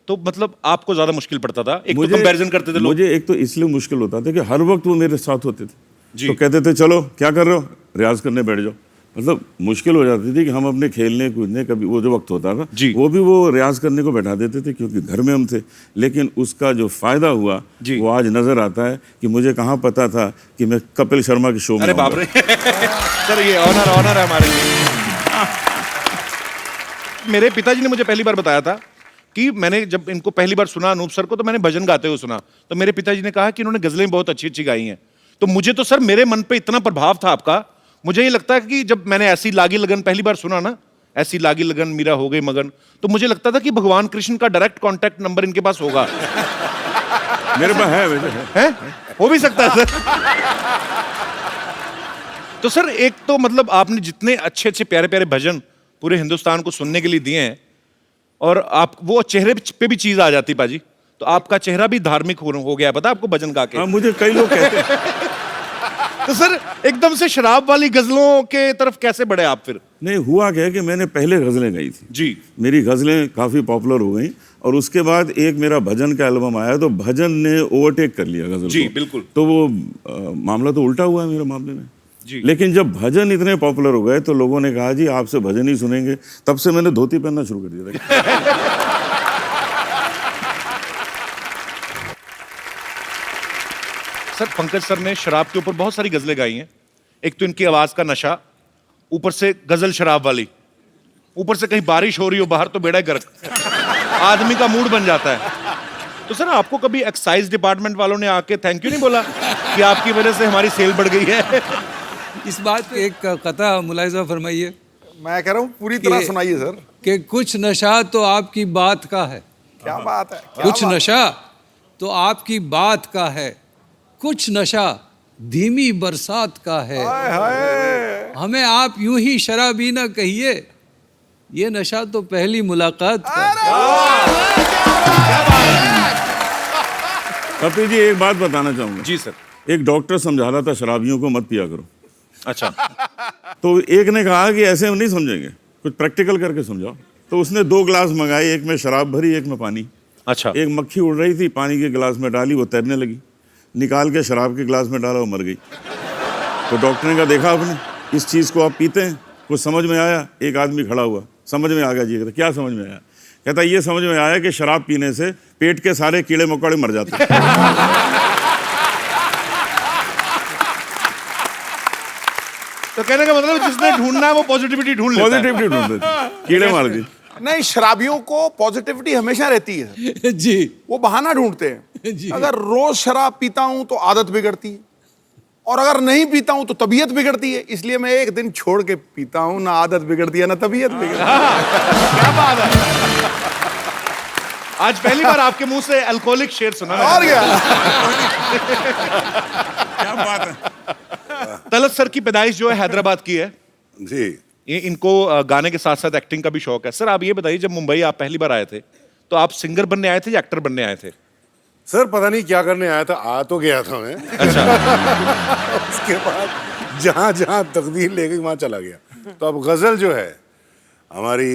तो मतलब आपको ज्यादा मुश्किल पड़ता था? एक तो कंपैरिजन करते थे लोग। मुझे एक तो इसलिए मुश्किल होता था कि हर वक्त वो मेरे साथ होते थे जी। तो कहते थे चलो क्या कर रहे हो, रियाज करने बैठ जाओ। मतलब मुश्किल हो जाती थी कि हम अपने खेलने कूदने, कभी वो जो वक्त होता था वो भी वो रियाज करने को बैठा देते थे क्योंकि घर में हम थे। लेकिन उसका जो फायदा हुआ वो आज नजर आता है कि मुझे कहाँ पता था कि मैं कपिल शर्मा के शो में। अरे बाप रे सर, ये ऑनर है हमारे लिए। मेरे पिताजी ने मुझे पहली बार बताया था कि मैंने जब इनको पहली बार सुना अनूप सर को, तो मैंने भजन गाते हुए सुना, तो मेरे पिताजी ने कहा कि इन्होंने गजलें बहुत अच्छी अच्छी गाई हैं। तो मुझे तो सर मेरे मन पे इतना प्रभाव था आपका, मुझे ये लगता है कि जब मैंने ऐसी लागी लगन पहली बार सुना ना, ऐसी लागी लगन मीरा हो गई मगन, तो मुझे लगता था कि भगवान कृष्ण का डायरेक्ट कांटेक्ट नंबर इनके पास होगा। मेरे पास है, वैसे है, हो भी सकता है सर। तो सर, एक तो मतलब आपने जितने अच्छे अच्छे प्यारे प्यारे भजन पूरे हिंदुस्तान को सुनने के लिए दिए हैं, और आप वो चेहरे पे भी चीज आ जाती पाजी, तो आपका चेहरा भी धार्मिक हो गया, पता आपको भजन गा के? मुझे कई लोग कहते हैं। तो सर, एकदम से शराब वाली गजलों के तरफ कैसे बढ़े आप फिर? नहीं, हुआ क्या है कि मैंने पहले गजलें गाई थी जी, मेरी मेरी गजलें काफी पॉपुलर हो गई, और उसके बाद एक मेरा भजन का एल्बम आया तो भजन ने ओवरटेक कर लिया गजल जी को। बिल्कुल। तो वो मामला तो उल्टा हुआ है मेरे मामले में जी। लेकिन जब भजन इतने पॉपुलर हो गए तो लोगों ने कहा जी आपसे भजन ही सुनेंगे, तब से मैंने धोती पहनना शुरू कर दिया था। सर, पंकज सर ने शराब के ऊपर बहुत सारी गजलें गाई हैं। एक तो इनकी आवाज का नशा, ऊपर से गजल शराब वाली, ऊपर से कहीं बारिश हो रही हो बाहर तो बेड़ा गर्क, आदमी का मूड बन जाता है। तो सर, आपको कभी एक्साइज डिपार्टमेंट वालों ने आके थैंक यू नहीं बोला कि आपकी वजह से हमारी सेल बढ़ गई है? इस बात पे एक कथा मुलाहिजा फरमाइए। मैं कह रहा हूँ पूरी तरह सुनाइए सर। कि कुछ नशा तो आपकी बात का है, क्या बात है, क्या कुछ बात नशा तो आपकी बात का है, कुछ नशा धीमी बरसात का है। हाय हाय। हमें आप यूं ही शराबी ना कहिए, ये नशा तो पहली मुलाकात का है। कपिल जी एक बात बताना चाहूंगा। जी सर। एक डॉक्टर समझा रहा था शराबियों को मत पिया करो। अच्छा। तो एक ने कहा कि ऐसे हम नहीं समझेंगे, कुछ प्रैक्टिकल करके समझाओ। तो उसने 2 गिलास मंगाए, एक में शराब भरी, एक में पानी। अच्छा। एक मक्खी उड़ रही थी, पानी के गिलास में डाली, वो तैरने लगी, निकाल के शराब के गिलास में डाला, वो मर गई। तो डॉक्टर ने कहा देखा आपने, इस चीज़ को आप पीते हैं, कुछ समझ में आया? एक आदमी खड़ा हुआ, समझ में आ गया जी। कहता क्या समझ में आया? कहता ये समझ में आया कि शराब पीने से पेट के सारे कीड़े मकोड़े मर जाते हैं। तो कहने का मतलब जिसने ढूंढना है वो पॉजिटिविटी ढूंढ लेता है। पॉजिटिविटी ढूंढते थे, कीड़े मार दी। नहीं, शराबियों को पॉजिटिविटी हमेशा रहती है। जी वो बहाना ढूंढते हैं। जी। अगर रोज शराब पीता हूं तो आदत बिगड़ती है, और अगर नहीं पीता हूं तो तबीयत बिगड़ती है। इसलिए मैं एक दिन छोड़ के पीता हूं, ना आदत बिगड़ती है ना तबीयत बिगड़ती है। क्या बात है। आज पहली बार आपके मुंह से अल्कोहलिक शेर सुना मैंने। और क्या। क्या बात है। तलत सर की पैदाइश जो है हैदराबाद की है जी। ये इनको गाने के साथ साथ एक्टिंग का भी शौक है। सर आप ये बताइए, जब मुंबई आप पहली बार आए थे तो आप सिंगर बनने आए थे या एक्टर बनने आए थे? सर पता नहीं क्या करने आया था, आ तो गया था मैं। अच्छा। उसके बाद जहाँ जहाँ तकदीर ले गई वहाँ चला गया। तो अब गजल जो है हमारी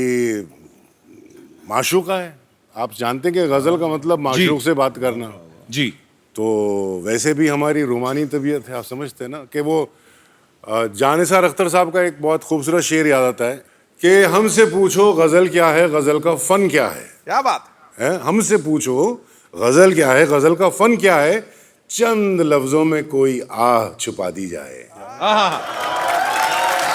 माशूका है। आप जानते हैं कि गजल का मतलब माशूक से बात करना। जी। तो वैसे भी हमारी रूमानी तबीयत है, आप समझते हैं ना कि वो जानिसार अख्तर साहब का एक बहुत खूबसूरत शेर याद आता है कि हमसे पूछो गजल क्या है, गजल का फन क्या है। क्या बात है, हमसे पूछो गजल क्या है, गजल का फन क्या है, चंद लफ्जों में कोई आह छुपा दी जाए।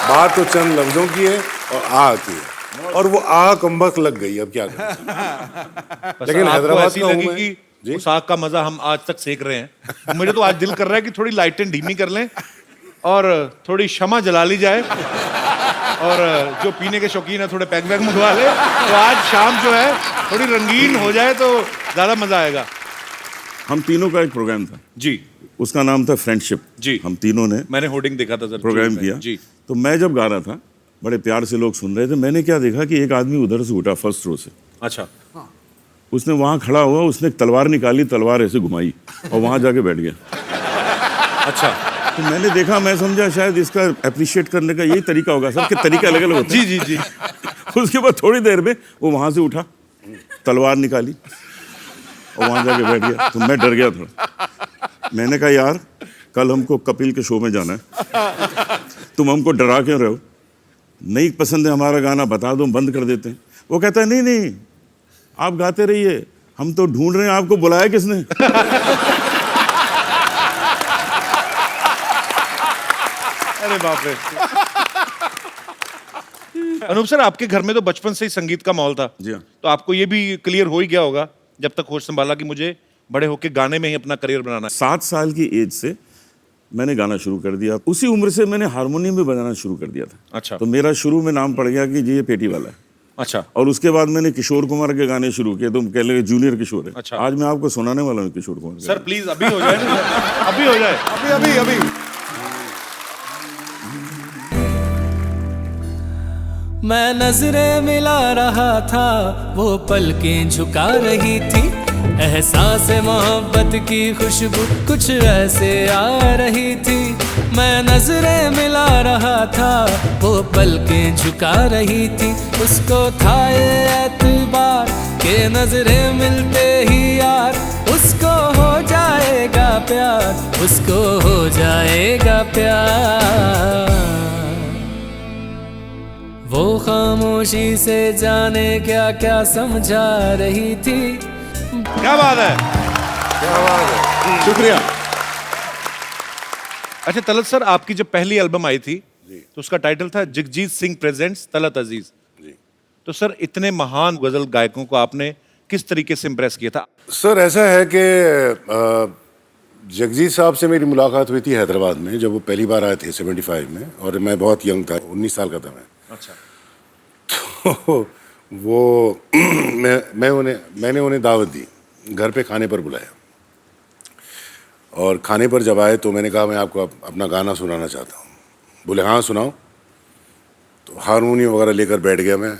बात तो चंद लफ्जों की है और आह की है, और वो आह कमबख्त लग गई। अब क्या करें। लेकिन हैदराबाद का हूं मैं। उस आग का मजा हम आज तक सेक रहे हैं। मुझे तो आज दिल कर रहा है कि थोड़ी लाइटें धीमी कर लें और थोड़ी शमा जला ली जाए, और जो पीने के शौकीन है थोड़े पैक वैक मंगवा ले, तो आज शाम जो है थोड़ी रंगीन हो जाए तो ज्यादा मजा आएगा। हम तीनों का एक प्रोग्राम था जी। उसका नाम था फ्रेंडशिप। जी। हम तीनों ने मैंने होर्डिंग देखा था सर, प्रोग्राम किया। जी। तो मैं जब गा रहा था, बड़े प्यार से लोग सुन रहे थे, मैंने क्या देखा कि एक आदमी उधर से उठा फर्स्ट रो से। अच्छा। उसने वहां खड़ा हुआ, उसने एक तलवार निकाली, तलवार ऐसे घुमाई और वहां जाके बैठ गया। अच्छा। तो मैंने देखा, मैं समझा शायद इसका अप्रिशिएट करने का यही तरीका होगा। सबके तरीके अलग अलग होते हैं। जी जी जी। उसके बाद थोड़ी देर में वो वहां से उठा, तलवार निकाली और वहां जाके बैठ गया। तो मैं डर गया थोड़ा। मैंने कहा यार कल हमको कपिल के शो में जाना है, तुम हमको डरा क्यों रहे हो? नहीं पसंद है हमारा गाना, बता दो, बंद कर देते हैं। वो कहता है नहीं नहीं आप गाते रहिए, हम तो ढूंढ रहे हैं आपको बुलाया किसने। अरे बाप रे। अनूप सर आपके घर में तो बचपन से ही संगीत का माहौल था। जी हाँ। तो आपको ये भी क्लियर हो ही गया होगा जब तक होश संभाला कि मुझे बड़े होके गाने में ही अपना करियर बनाना है। 7 साल की एज से मैंने गाना शुरू कर दिया। उसी उम्र से मैंने हारमोनियम भी बजाना शुरू कर दिया था। अच्छा। तो मेरा शुरू में नाम पड़ गया कि जी ये पेटी वाला है। अच्छा। और उसके बाद मैंने किशोर कुमार के गाने शुरू किए, तो कह लगे जूनियर किशोर है। अच्छा। आज मैं आपको सुनाने वाला हूँ किशोर कुमार के सर प्लीज अभी हो जाए ना, अभी हो जाए। अभी अभी अभी। मैं नजरें मिला रहा था, वो पलकें झुका रही थी, एहसास मोहब्बत की खुशबू कुछ ऐसे आ रही थी। मैं नजरें मिला रहा था, वो पलकें झुका रही थी, उसको था ये एतबार के नजरें मिलते ही यार उसको हो जाएगा प्यार, उसको हो जाएगा प्यार। वो खामोशी से जाने क्या क्या समझा रही थी। क्या बात है, क्या बात है, शुक्रिया। अच्छा तलत सर आपकी जब पहली एल्बम आई थी तो उसका टाइटल था जगजीत सिंह प्रेजेंट्स तलत अजीज। तो सर इतने महान गजल गायकों को आपने किस तरीके से इम्प्रेस किया था? सर ऐसा है कि जगजीत साहब से मेरी मुलाकात हुई थी हैदराबाद में जब वो पहली बार आए थे 75 में, और मैं बहुत यंग था, 19 साल का था मैं। अच्छा। वो मैंने उन्हें दावत दी, घर पे खाने पर बुलाया, और खाने पर जब आए तो मैंने कहा मैं आपको अपना गाना सुनाना चाहता हूँ। बोले हाँ सुनाओ। तो हारमोनियम वगैरह लेकर बैठ गया मैं।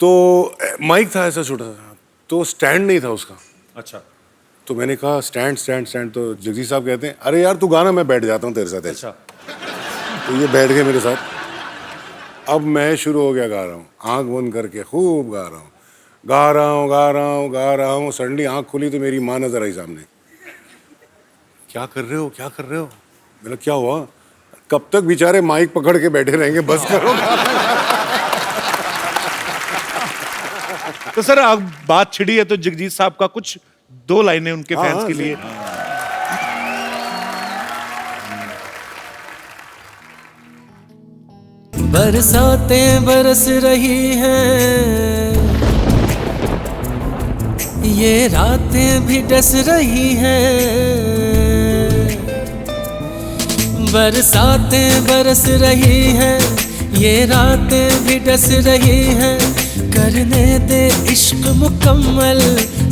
तो माइक था ऐसा छोटा सा, तो स्टैंड नहीं था उसका। अच्छा। तो मैंने कहा स्टैंड स्टैंड स्टैंड। तो जगजीत साहब कहते हैं अरे यार तू गाना, मैं बैठ जाता हूँ तेरे साथ। अच्छा। तो ये बैठ गए मेरे साथ। अब मैं शुरू हो गया, गा रहा हूँ, आंख बंद करके खूब गा रहा हूँ, गा रहा हूँ गा रहा हूँ गा रहा हूँ। सडनली आंख खुली तो मेरी माँ नजर आई सामने। क्या कर रहे हो, क्या कर रहे हो? मैंने क्या हुआ? कब तक बेचारे माइक पकड़ के बैठे रहेंगे, बस करो। तो सर अब बात छिड़ी है तो जगजीत साहब का कुछ 2 लाइनें उनके फैंस के लिए। बरसातें बरस रही हैं, ये रातें भी डस रही हैं। बरसातें बरस रही हैं, ये रातें भी डस रही हैं। करने दे इश्क मुकम्मल,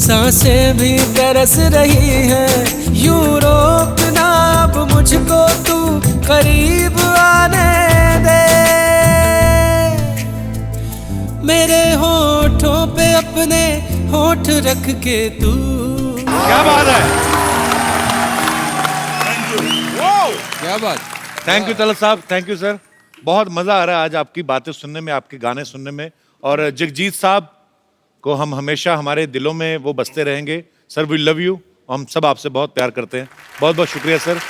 सांसें भी तरस रही हैं। यूं रोकना अब मुझको तू, करीब आने दे। मेरे होठों पे अपने होठ रख के तू। क्या बात है, क्या बात। थैंक यू तलत साहब, थैंक यू सर। बहुत मजा आ रहा है आज आपकी बातें सुनने में, आपके गाने सुनने में। और जगजीत साहब को हम हमेशा हमारे दिलों में वो बसते रहेंगे। सर वी लव यू, हम सब आपसे बहुत प्यार करते हैं। बहुत बहुत शुक्रिया सर।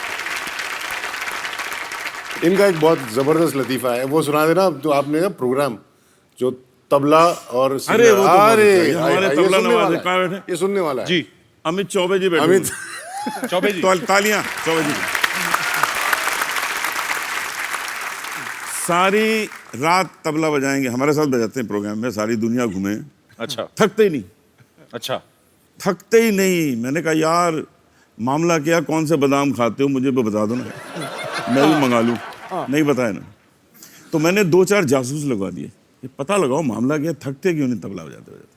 इनका एक बहुत जबरदस्त लतीफा है, वो सुना देना। तो आपने ना प्रोग्राम जो तबला और अरे वो तो बहुत अरे अच्छा है। हमारे ये तबला सुनने नवाजे वाला कहाँ है। बैठे? ये सुनने वाला है जी। अमित चौबे जी बैठे। अमित चौबे जी, तालियां चौबे जी। सारी रात तबला बजाएंगे, हमारे साथ बजाते हैं प्रोग्राम में, सारी दुनिया घूमे। अच्छा थकते ही नहीं, अच्छा। थकते ही नहीं। मैंने कहा यार मामला क्या, कौन से बादाम खाते हो मुझे भी बता दो ना, मैं भी मंगा लूं। नहीं बताया ना, तो मैंने 2-4 जासूस लगवा दिए, ये पता लगाओ मामला क्या, थकते क्यों नहीं तबला बजाते बजाते।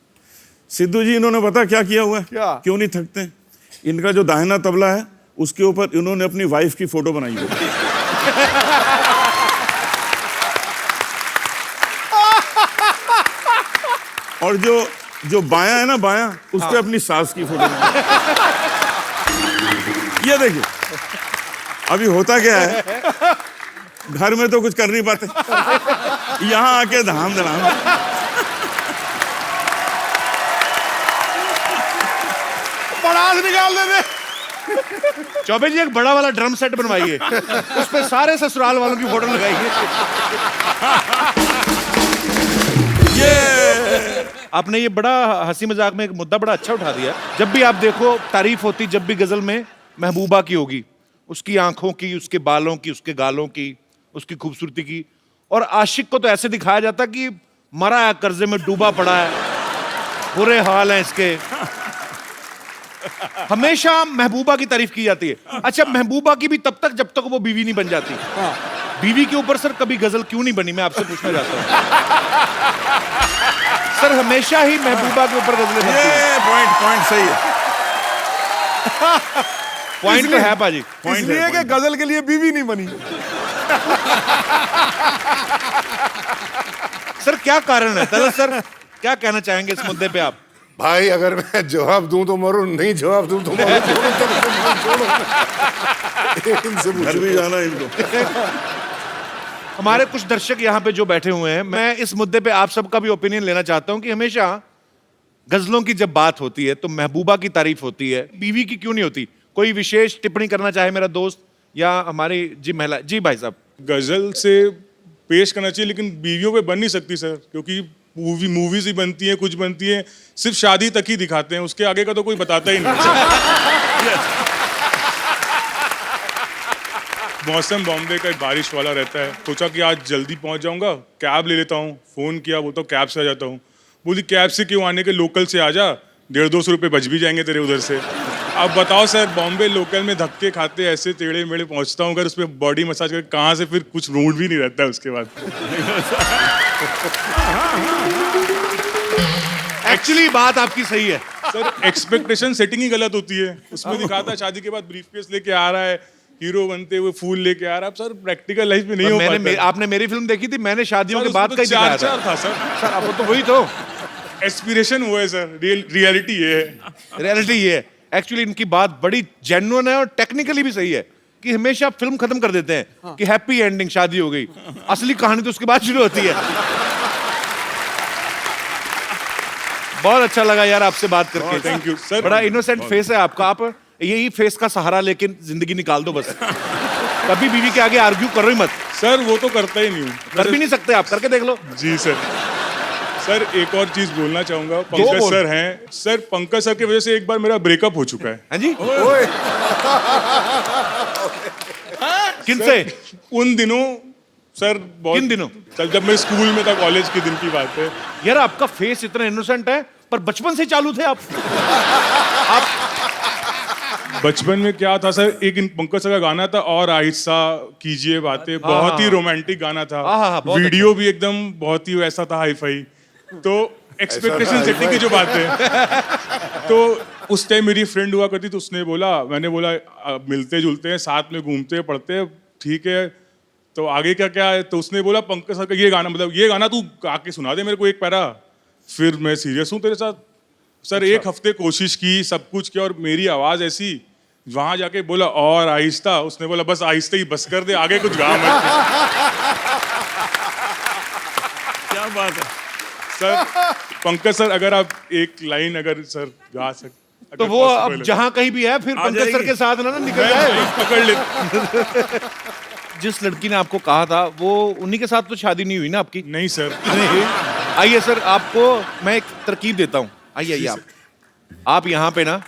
सिद्धू जी इन्होंने पता क्या किया हुआ है, क्यों नहीं थकते? इनका जो दाहिना तबला है उसके ऊपर इन्होंने अपनी वाइफ की फोटो बनाई है। और जो बायां है ना, बायां उस पे अपनी सास की फोटो बनाई। ये देखिए अभी होता क्या है, घर में तो कुछ कर नहीं पाते, यहां आके धाम धड़ाम। पड़ास निकाल देते। चौबे जी एक बड़ा वाला ड्रम सेट बनवाइए, उस पे सारे ससुराल वालों की फोटो लगाइए। आपने ये बड़ा हंसी मजाक में एक मुद्दा बड़ा अच्छा उठा दिया। जब भी आप देखो तारीफ होती, जब भी गजल में महबूबा की होगी, उसकी आंखों की, उसके बालों की, उसके गालों की, उसकी खूबसूरती की। और आशिक को तो ऐसे दिखाया जाता कि मरा है, कर्जे में डूबा पड़ा है, बुरे हाल हैं इसके। हमेशा महबूबा की तारीफ की जाती है। अच्छा, महबूबा की भी तब तक जब तक वो बीवी नहीं बन जाती। बीवी के ऊपर सर कभी गजल क्यों नहीं बनी, मैं आपसे पूछना चाहता हूं। सर हमेशा ही महबूबा के ऊपर गजलें बनती हैं। ये पॉइंट सही है। पॉइंट तो है पाजी, इसलिए कि गजल के लिए बीवी नहीं बनी। सर क्या कारण है? तलत सर क्या कहना चाहेंगे इस मुद्दे पे आप? भाई अगर मैं जवाब दूं तो मरूं, नहीं जवाब दूं तो मरूं। इनसे घर भी जाना इनको। हमारे कुछ दर्शक यहाँ पे जो बैठे हुए हैं, मैं इस मुद्दे पे आप सबका भी ओपिनियन लेना चाहता हूँ कि हमेशा गजलों की जब बात होती है तो महबूबा की तारीफ होती है, बीवी की क्यों नहीं होती? कोई विशेष टिप्पणी करना चाहे मेरा दोस्त या हमारी जी महिला? जी भाई साहब। गजल से पेश करना चाहिए, लेकिन बीवियों पे बन नहीं सकती सर, क्योंकि मूवीज ही बनती हैं, कुछ बनती हैं, सिर्फ शादी तक ही दिखाते हैं, उसके आगे का तो कोई बताता ही नहीं। मौसम बॉम्बे का बारिश वाला रहता है, सोचा कि आज जल्दी पहुंच जाऊंगा, कैब ले लेता हूँ। फोन किया, बोलता हूँ कैब से आ जाता हूँ। बोली कैब से क्यों, आने के लोकल से आ जा, 150-200 रुपये बच भी जाएंगे तेरे उधर से। अब बताओ सर, बॉम्बे लोकल में धक्के खाते ऐसे टेढ़े मेढ़े पहुंचता हूँ, अगर उस पर बॉडी मसाज कर कहाँ से फिर कुछ मूड भी नहीं रहता है उसके बाद। एक्चुअली बात आपकी सही है सर, एक्सपेक्टेशन सेटिंग ही गलत होती है। उसमें दिखाता है शादी के बाद ब्रीफकेस लेके आ रहा है, हीरो बनते हुए फूल लेके आ रहा है। अब सर प्रैक्टिकल लाइफ में नहीं हो पाता। आपने मेरी फिल्म देखी थी, मैंने शादियों के बाद तो का ही दिखाया चार था सर। सर अब तो वही तो एस्पिरेशन हुआ है सर, रियलिटी ये है। रियलिटी ये है। एक्चुअली इनकी बात बड़ी जेन्युइन है और टेक्निकली भी सही है कि हमेशा फिल्म खत्म कर देते हैं कि हैप्पी एंडिंग, शादी हो गई। असली कहानी तो उसके बाद शुरू होती है। बहुत अच्छा लगा यार आपसे बात करके। Thank you sir. बड़ा इनोसेंट फेस है आपका। आप यही फेस का सहारा लेकिन जिंदगी निकाल दो बस। कभी बीवी के आगे आर्ग्यू करो ही मत। सर वो तो करता ही नहीं हूँ। कर भी नहीं सकते आप, करके देख लो। जी सर। सर एक और चीज बोलना चाहूंगा, पंकज सर हैं सर, पंकज सर की वजह से एक बार मेरा ब्रेकअप हो चुका है। हाँ जी। किनसे? उन दिनों सर, बहुत किन दिनों? सर जब मैं स्कूल में था, कॉलेज के दिन की बात है। यार आपका फेस इतना इनोसेंट है, पर बचपन से चालू थे आप। बचपन में क्या था सर, एक पंकज सर का गाना था, और आहिस्ता कीजिए बातें, बहुत ही रोमांटिक गाना था। वीडियो भी एकदम बहुत ही वैसा था, हाई फाई। तो एक्सपेक्टेशन सेटिंग की जो बात है, तो उस टाइम मेरी फ्रेंड हुआ करती, तो उसने बोला, मैंने बोला मिलते जुलते हैं, साथ में घूमते हैं, पढ़ते हैं, ठीक है, तो आगे क्या क्या है? तो उसने बोला पंकज सर का ये गाना, मतलब ये गाना तू आके सुना दे मेरे को एक पैरा। फिर मैं सीरियस हूँ तेरे साथ सर। एक हफ्ते कोशिश की, सब कुछ किया, और मेरी आवाज ऐसी, वहां जाके बोला और आहिस्ता, उसने बोला बस आहिस्ता ही बस कर दे, आगे कुछ गा मत। क्या बात है सर। पंकज सर अगर आप एक लाइन अगर सर गा सकते तो वो अब जहां कहीं भी है, फिर पंकज सर के साथ ना निकल जाए, पकड़ ले। जिस लड़की ने आपको कहा था वो उन्हीं के साथ तो शादी नहीं हुई ना आपकी? नहीं सर। आइए सर, आपको मैं एक तरकीब देता हूँ। आइए आइए आप यहाँ पे ना,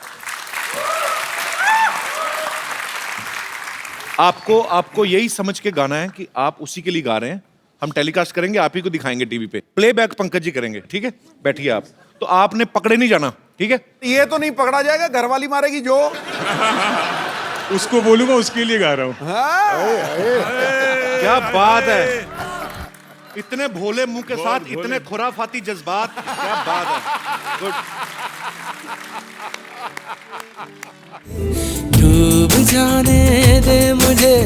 आपको यही समझ के गाना है कि आप उसी के लिए गा रहे हैं। हम टेलीकास्ट करेंगे, आप ही को दिखाएंगे टीवी पे, प्लेबैक पंकज जी करेंगे, ठीक है? बैठिए आप। तो आपने पकड़े नहीं जाना, ठीक है? ये तो नहीं पकड़ा जाएगा, घरवाली मारेगी जो। उसको बोलूंगा, उसके लिए गा रहा हूँ। क्या बात है, इतने भोले मुंह के साथ इतने खुराफाती जज्बात, क्या बात है। गुड। डूब जाने दे मुझे,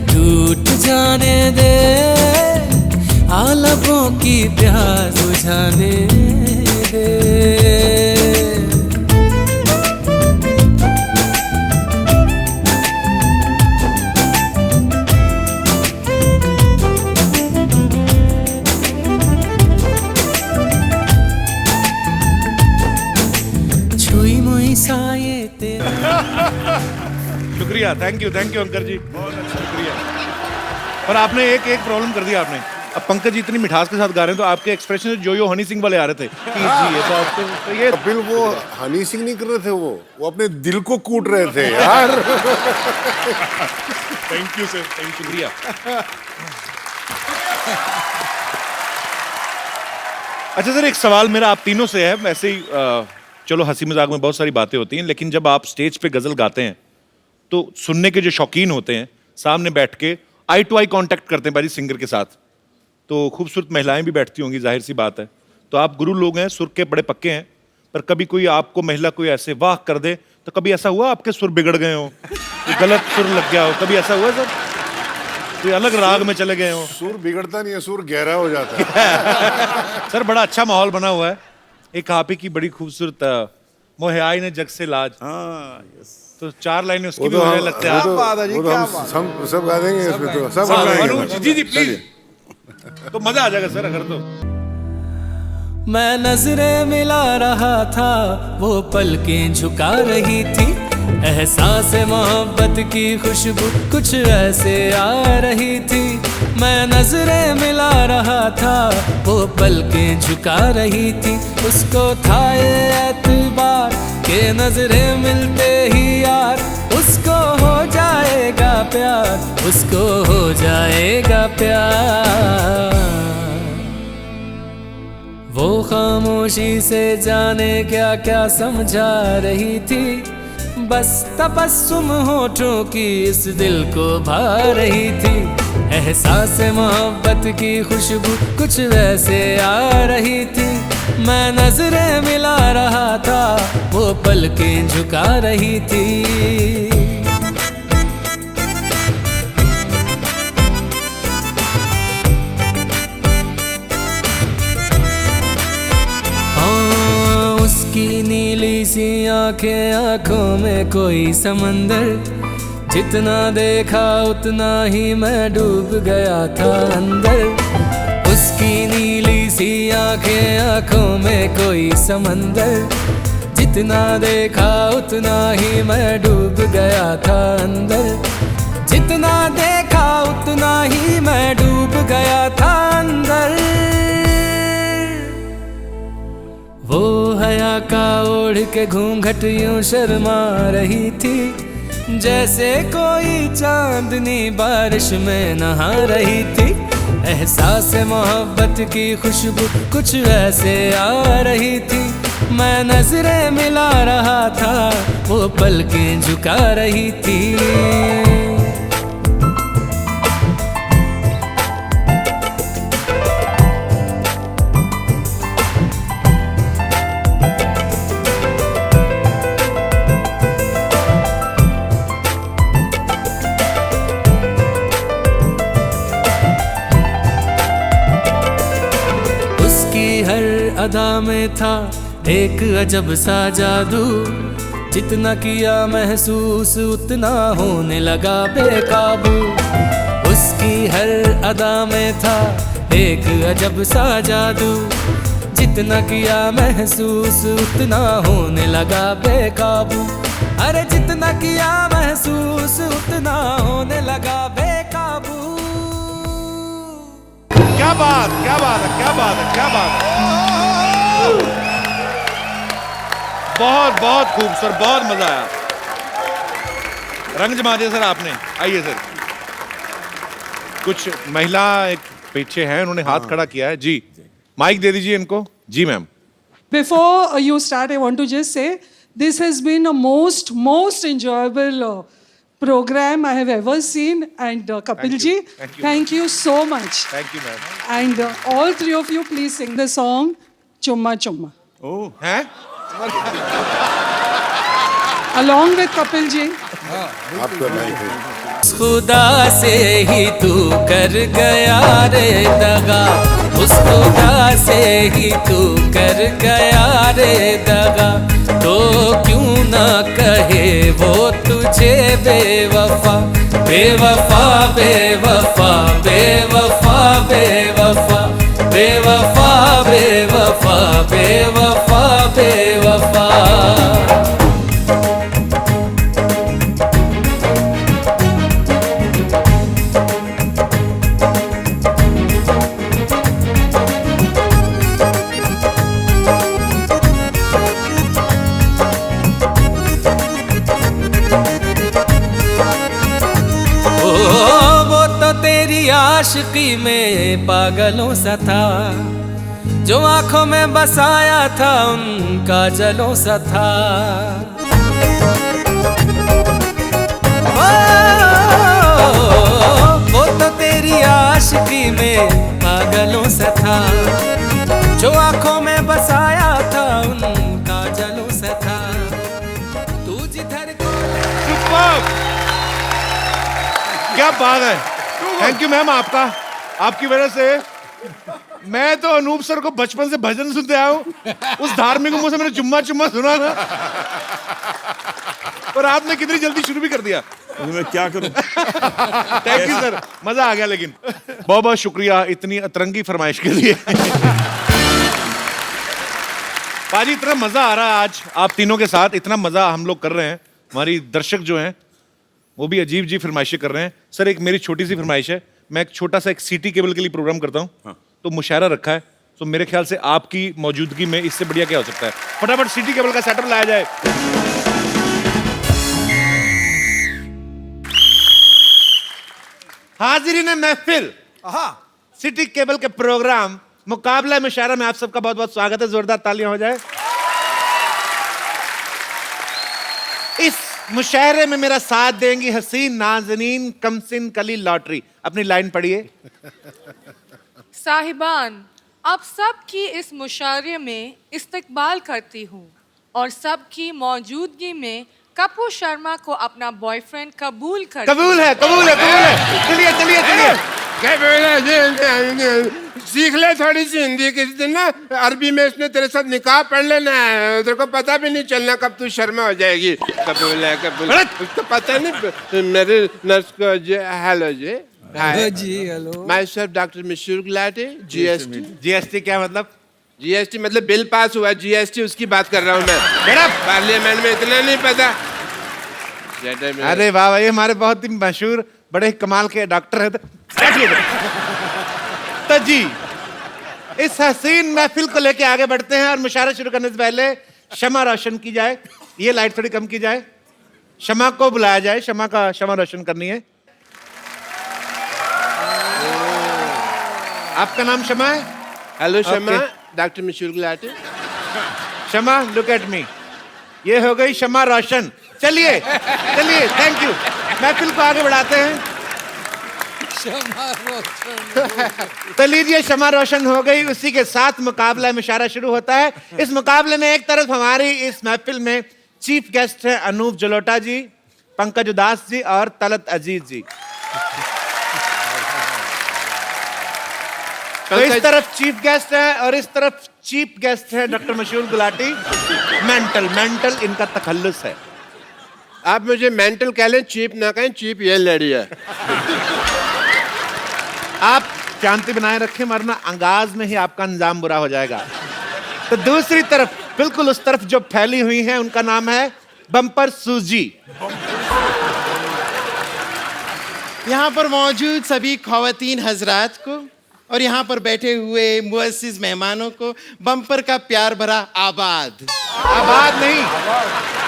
टूट जाने दे, आलपों की प्यास बुझाने दे। छुई मुई साये तेरा। शुक्रिया, थैंक यू अंकर जी, बहुत अच्छा, शुक्रिया। पर आपने एक प्रॉब्लम कर दिया आपने। अब पंकज जी इतनी मिठास के साथ गा रहे हैं तो आपके एक्सप्रेशन जो हनी सिंह वाले आ रहे थे कि जी ये तो आपको तो ये कपिल, वो हनी सिंह नहीं कर रहे थे, वो अपने दिल को कूट रहे थे यार। Thank you sir, thank you. शुक्रिया। अच्छा सर, एक सवाल मेरा आप तीनों से है। वैसे ही चलो हंसी मजाक में बहुत सारी बातें होती हैं, लेकिन जब आप स्टेज पे गजल गाते हैं तो सुनने के जो शौकीन होते हैं सामने बैठ के आई टू आई कांटेक्ट करते हैं भाई सिंगर के साथ, तो खूबसूरत महिलाएं भी बैठती होंगी, जाहिर सी बात है। तो आप गुरु लोग हैं, सुर के बड़े पक्के हैं, पर कभी कोई आपको महिला कोई ऐसे वाह कर दे तो कभी ऐसा हुआ आपके सुर बिगड़ गए हो, गलत सुर लग गया हो, कभी ऐसा हुआ सर? कोई अलग राग में चले गए हो? सुर बिगड़ता नहीं है, सुर गहरा हो जाता है। सर बड़ा अच्छा माहौल बना हुआ है। एक आप ही की बड़ी खूबसूरत मोहे आई ने जग से लाज, तो 4 लाइनें उसकी भी होने लगते हैं। हम सब गा देंगे इसमें, तो सब गा देंगे। जी प्लीज, तो मजा आ जाएगा सर अगर तो। मैं नजरें मिला रहा था, वो पलकें झुका रही थी, एहसास मोहब्बत की खुशबू कुछ ऐसे आ रही थी। मैं नजरें मिला रहा था, वो पलकें झुका रही थी, उसको था ये एतबार के नजरें मिलते ही यार उसको हो जाएगा प्यार, उसको हो जाएगा प्यार। वो खामोशी से जाने क्या क्या समझा रही थी, बस तबस्सुम होठों की इस दिल को भा रही थी। एहसास मोहब्बत की खुशबू कुछ वैसे आ रही थी। मैं नजरें मिला रहा था, वो पलकें झुका रही थी। उसकी नीली सी आंखें, आंखों में कोई समंदर। जितना देखा उतना ही मैं डूब गया था अंदर। उसकी नीली सी आंखें, आंखों में कोई समंदर। जितना देखा उतना ही मैं डूब गया था अंदर। जितना देखा उतना ही मैं डूब गया था अंदर। वो हया का ओढ़ के घूंघट यूं शर्मा रही थी, जैसे कोई चांदनी बारिश में नहा रही थी। एहसास मोहब्बत की खुशबू कुछ ऐसे आ रही थी। मैं नजरें मिला रहा था, वो पलकें झुका रही थी। अदा में था एक अजब सा जादू। जितना किया महसूस उतना होने लगा बेकाबू। उसकी हर अदा में था एक अजब सा जादू। जितना किया महसूस उतना होने लगा बेकाबू। अरे जितना किया महसूस उतना होने लगा बेकाबू। क्या बात है, क्या बात है, क्या बात है। बहुत बहुत खूबसूरत, बहुत मजा आया। रंग जमा दिया सर आपने। आइए सर। कुछ महिला एक पीछे हैं, उन्होंने हाथ खड़ा किया है जी। माइक दे दीजिए इनको। जी ma'am. Before you start, I want to just say this has been a most enjoyable program I have ever seen. And Kapil ji, thank you so much. Thank you, ma'am. And all three of you, please sing the song Chumma Chumma. Oh, हैं? Along with Kapil ji. आपका mic है। खुदा से ही तू कर गया रे दगा। उस खुदा से ही तू कर गया रे दगा। तो क्यों ना कहे वो तुझे बेवफा। बेवफा बेवफा बेवफा बेवफा बेवफा बेवफा बेवफा बेवफा। आशिकी में पागलों सा था। जो आंखों में बसाया था उनका जलों सा था। वो तो तेरी आशिकी में पागलों सा था। जो आंखों में बसाया था उनका जलों सा था। तू जिधर क्या बात है। Thank you ma'am. आपकी वजह से मैं तो अनूप सर को बचपन से भजन सुनते आया हूँ। उस धार्मिक मुंह से मैंने चुम्मा चुम्मा सुना था और आपने कितनी जल्दी शुरू भी कर दिया। मैं क्या करूं। थैंक यू सर, मजा आ गया। लेकिन बहुत बहुत शुक्रिया इतनी अतरंगी फरमाइश के लिए। पाजी इतना मजा आ रहा है आज आप तीनों के साथ। इतना मजा हम लोग कर रहे हैं। हमारी दर्शक जो हैं वो भी अजीब जी फरमाइशें कर रहे हैं। सर एक मेरी छोटी सी फरमाइश है। मैं एक छोटा सा एक सिटी केबल के लिए प्रोग्राम करता हूँ। हाँ। तो मुशायरा रखा है, तो मेरे ख्याल से आपकी मौजूदगी में इससे बढ़िया क्या हो सकता है। फटाफट सिटी केबल का सेटअप लाया जाए। हाजिरीन महफिल, सिटी केबल के प्रोग्राम मुकाबला मुशायरा में आप सबका बहुत बहुत स्वागत है। जोरदार तालियां हो जाए। इस मुशायरे में मेरा साथ देंगी हसीन नाज़नीन कमसिन कली लॉटरी। अपनी लाइन पढ़िए। साहिबान, आप सबकी इस मुशायरे में इस्तकबाल करती हूँ और सबकी मौजूदगी में कपूर शर्मा को अपना बॉयफ्रेंड कबूल कर। कबूल है, कबूल है, कबूल है। चलिए चलिए चलिए। क्या बोला? सीख ले थोड़ी सी हिंदी। किसी दिन ना अरबी में इसने तेरे साथ निकाह पढ़ लेना है, तेरे को पता भी नहीं चलना कब तू शर्मा हो जाएगी। कबूल है, कबूल। उसको पता नहीं। मेरे नर्स को hello ji. Hello ji, hello. Myself doctor Mashoor Gulati, GST. GST क्या मतलब? जीएसटी मतलब बिल पास हुआ, जीएसटी उसकी बात कर रहा हूँ मैं। बेटा पार्लियामेंट में इतना नहीं पता। अरे वाह, ये हमारे बहुत ही मशहूर बड़े कमाल के डॉक्टर हैं। तो जी इस हसीन महफिल को लेके आगे बढ़ते हैं और मुशायरा शुरू करने से पहले शमा रोशन की जाए। ये लाइट थोड़ी कम की जाए, शमा को बुलाया जाए, शमा रोशन करनी है। आपका नाम शमा है? Hello Shama, Okay. Doctor Mashoor Gulati. Shama look at me. ये हो गई शमा रोशन। चलिए चलिए, थैंक यू। महफिल को आगे बढ़ाते हैं। तो लीजिए, शमा रोशन हो गई। उसी के साथ मुकाबला मुशायरा शुरू होता है। इस मुकाबले में एक तरफ हमारी इस महफिल में चीफ गेस्ट है अनूप जलोटा जी, पंकज उदास जी और तलत अजीज जी। तो इस तरफ चीफ गेस्ट है और इस तरफ चीफ गेस्ट है डॉक्टर मशहूर गुलाटी। मेंटल इनका तखल्लुस है। आप मुझे मेंटल कह लें, चीप ना कहें। चीप ये लड़ी है। आप शांति बनाए रखें, वरना अंगाज में ही आपका अंजाम बुरा हो जाएगा। तो दूसरी तरफ, बिल्कुल उस तरफ जो फैली हुई है, उनका नाम है बम्पर सूजी। यहाँ पर मौजूद सभी खवातीन हजरात को और यहाँ पर बैठे हुए मुअस्सिस मेहमानों को बम्पर का प्यार भरा आबाद। आबाद नहीं,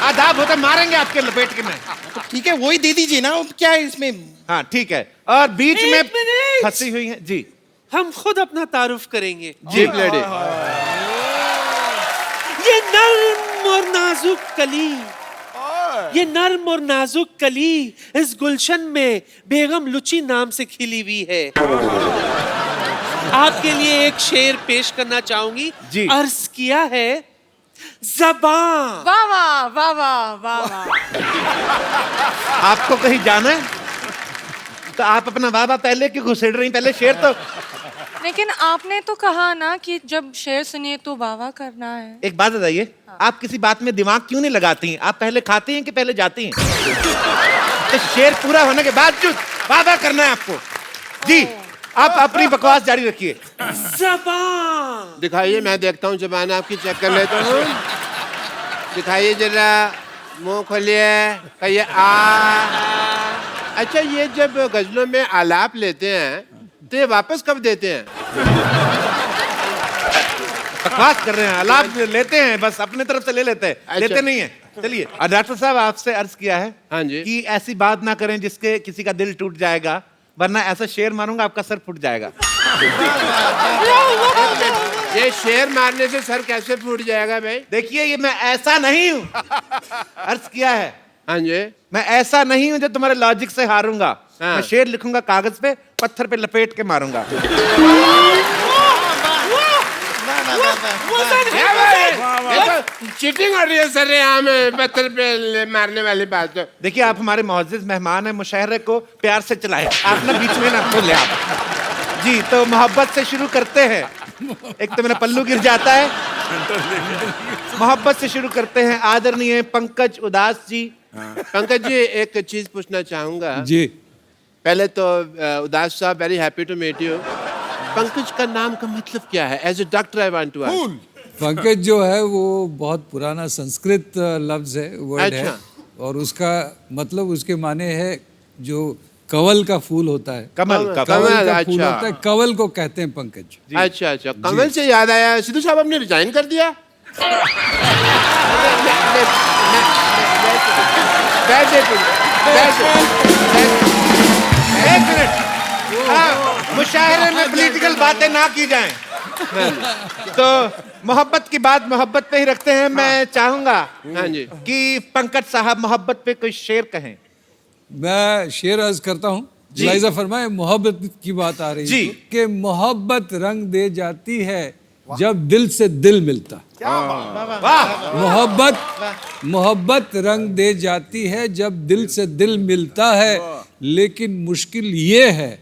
आदाब होता, मारेंगे आपके लपेट के में। तो ठीक है, वही दे दीजिए ना, क्या है इसमें। हाँ ठीक है। और बीच में फंसी हुई है जी। हम खुद अपना तारुफ करेंगे। जी लड़ी। ये नर्म और नाजुक कली, ये नर्म और नाजुक कली इस गुलशन में बेगम लुची नाम से खिली हुई है। आपके लिए एक शेर पेश करना चाहूंगी जी। अर्ज किया है, ज़बान। वाह वाह वाह वाह वाह वाह। आपको कहीं जाना है तो आप अपना वाह वाह पहले क्यों घुसेड़ रही? पहले शेर तो। लेकिन आपने तो कहा ना कि जब शेर सुनिए तो वाह वाह करना है। एक बात बताइए, आप किसी बात में दिमाग क्यों नहीं लगाती हैं? आप पहले खाती हैं कि पहले जाती हैं? तो शेर पूरा होने के बाद जो वाह वाह करना है आपको। जी आप अपनी बकवास जारी रखिए। ज़बान दिखाइए, मैं देखता हूँ जबान आपकी चेक कर लेता हूँ। दिखाइए जरा, मुंह खोलिए, कहिए आ। अच्छा, ये जब गजलों में आलाप लेते हैं तो ये वापस कब देते हैं? बकवास कर रहे हैं, आलाप लेते हैं, बस अपने तरफ से ले लेते हैं। अच्छा। लेते नहीं है। चलिए, और डॉक्टर साहब आपसे अर्ज किया है हाँ जी कि ऐसी बात ना करें जिसके किसी का दिल टूट जाएगा, वरना ऐसा शेर मारूंगा आपका सर फूट जाएगा। ये शेर मारने से सर कैसे फूट जाएगा भाई? देखिए, ये मैं ऐसा नहीं हूँ। अर्ज किया है, हाँ जी, मैं ऐसा नहीं हूँ जो तुम्हारे लॉजिक से हारूंगा। हाँ। मैं शेर लिखूंगा कागज पे, पत्थर पे लपेट के मारूंगा। चीटिंग हो रही है सर, यहाँ में पत्थर पे मारने वाली बात। देखिए, आप हमारे मुअज़्ज़िज़ मेहमान हैं, मुशायरे को प्यार से चलाएं। आप ना बीच में ना बोले आप। जी, तो मोहब्बत से शुरू करते हैं। एक तो मेरा पल्लू गिर जाता है। मोहब्बत से शुरू करते हैं। आदरणीय पंकज उदास जी। पंकज जी, एक चीज पूछना चाहूंगा जी। पहले तो उदास साहब, very happy to meet you. Pankaj का नाम का मतलब क्या है? As a doctor I want to ask. Pankaj जो है वो बहुत पुराना संस्कृत लफ्ज है, वर्ड है, और उसका मतलब, उसके माने है जो कवल का फूल होता है। कमल का फूल अच्छा। होता है, कवल को कहते हैं पंकज। अच्छा अच्छा, कमल से याद आया, सिद्धू साहब आपने रिजाइन कर दिया? एक मिनट, मुशायरे में पॉलिटिकल बातें ना की जाएं। तो मोहब्बत की बात मोहब्बत पे ही रखते हैं। मैं चाहूंगा हाँ जी कि पंकज साहब मोहब्बत पे कोई शेर कहें। मैं शेर अर्ज करता हूँ। लाइजा फरमाए, मोहब्बत की बात आ रही जी। है कि मोहब्बत रंग दे जाती है जब दिल से दिल मिलता। मोहब्बत रंग दे जाती है जब दिल से दिल मिलता है, लेकिन मुश्किल ये है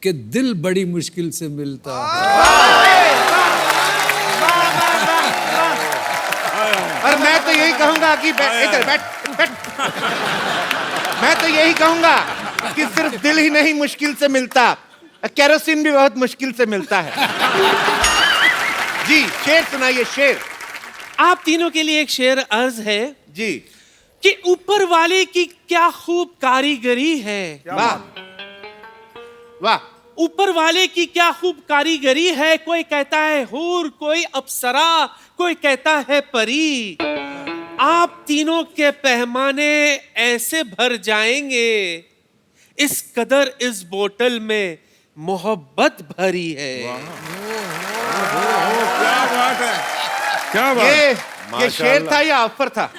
कि दिल बड़ी मुश्किल से मिलता है। और मैं तो यही कहूंगा कि इधर बैठ। मैं तो यही कहूंगा कि सिर्फ दिल ही नहीं मुश्किल से मिलता, केरोसिन भी बहुत मुश्किल से मिलता है। जी शेर सुनाइए, शेर। आप तीनों के लिए एक शेर अर्ज है जी कि ऊपर वाले की क्या खूब कारीगरी है। वाह वाह। ऊपर वाले की क्या खूब कारीगरी है, कोई कहता है हूर, कोई अप्सरा, कोई कहता है परी। आप तीनों के पैमाने ऐसे भर जाएंगे, इस कदर इस बोतल में मोहब्बत भरी है। क्या बात है, क्या बात। ये शेर था या ऑफर था?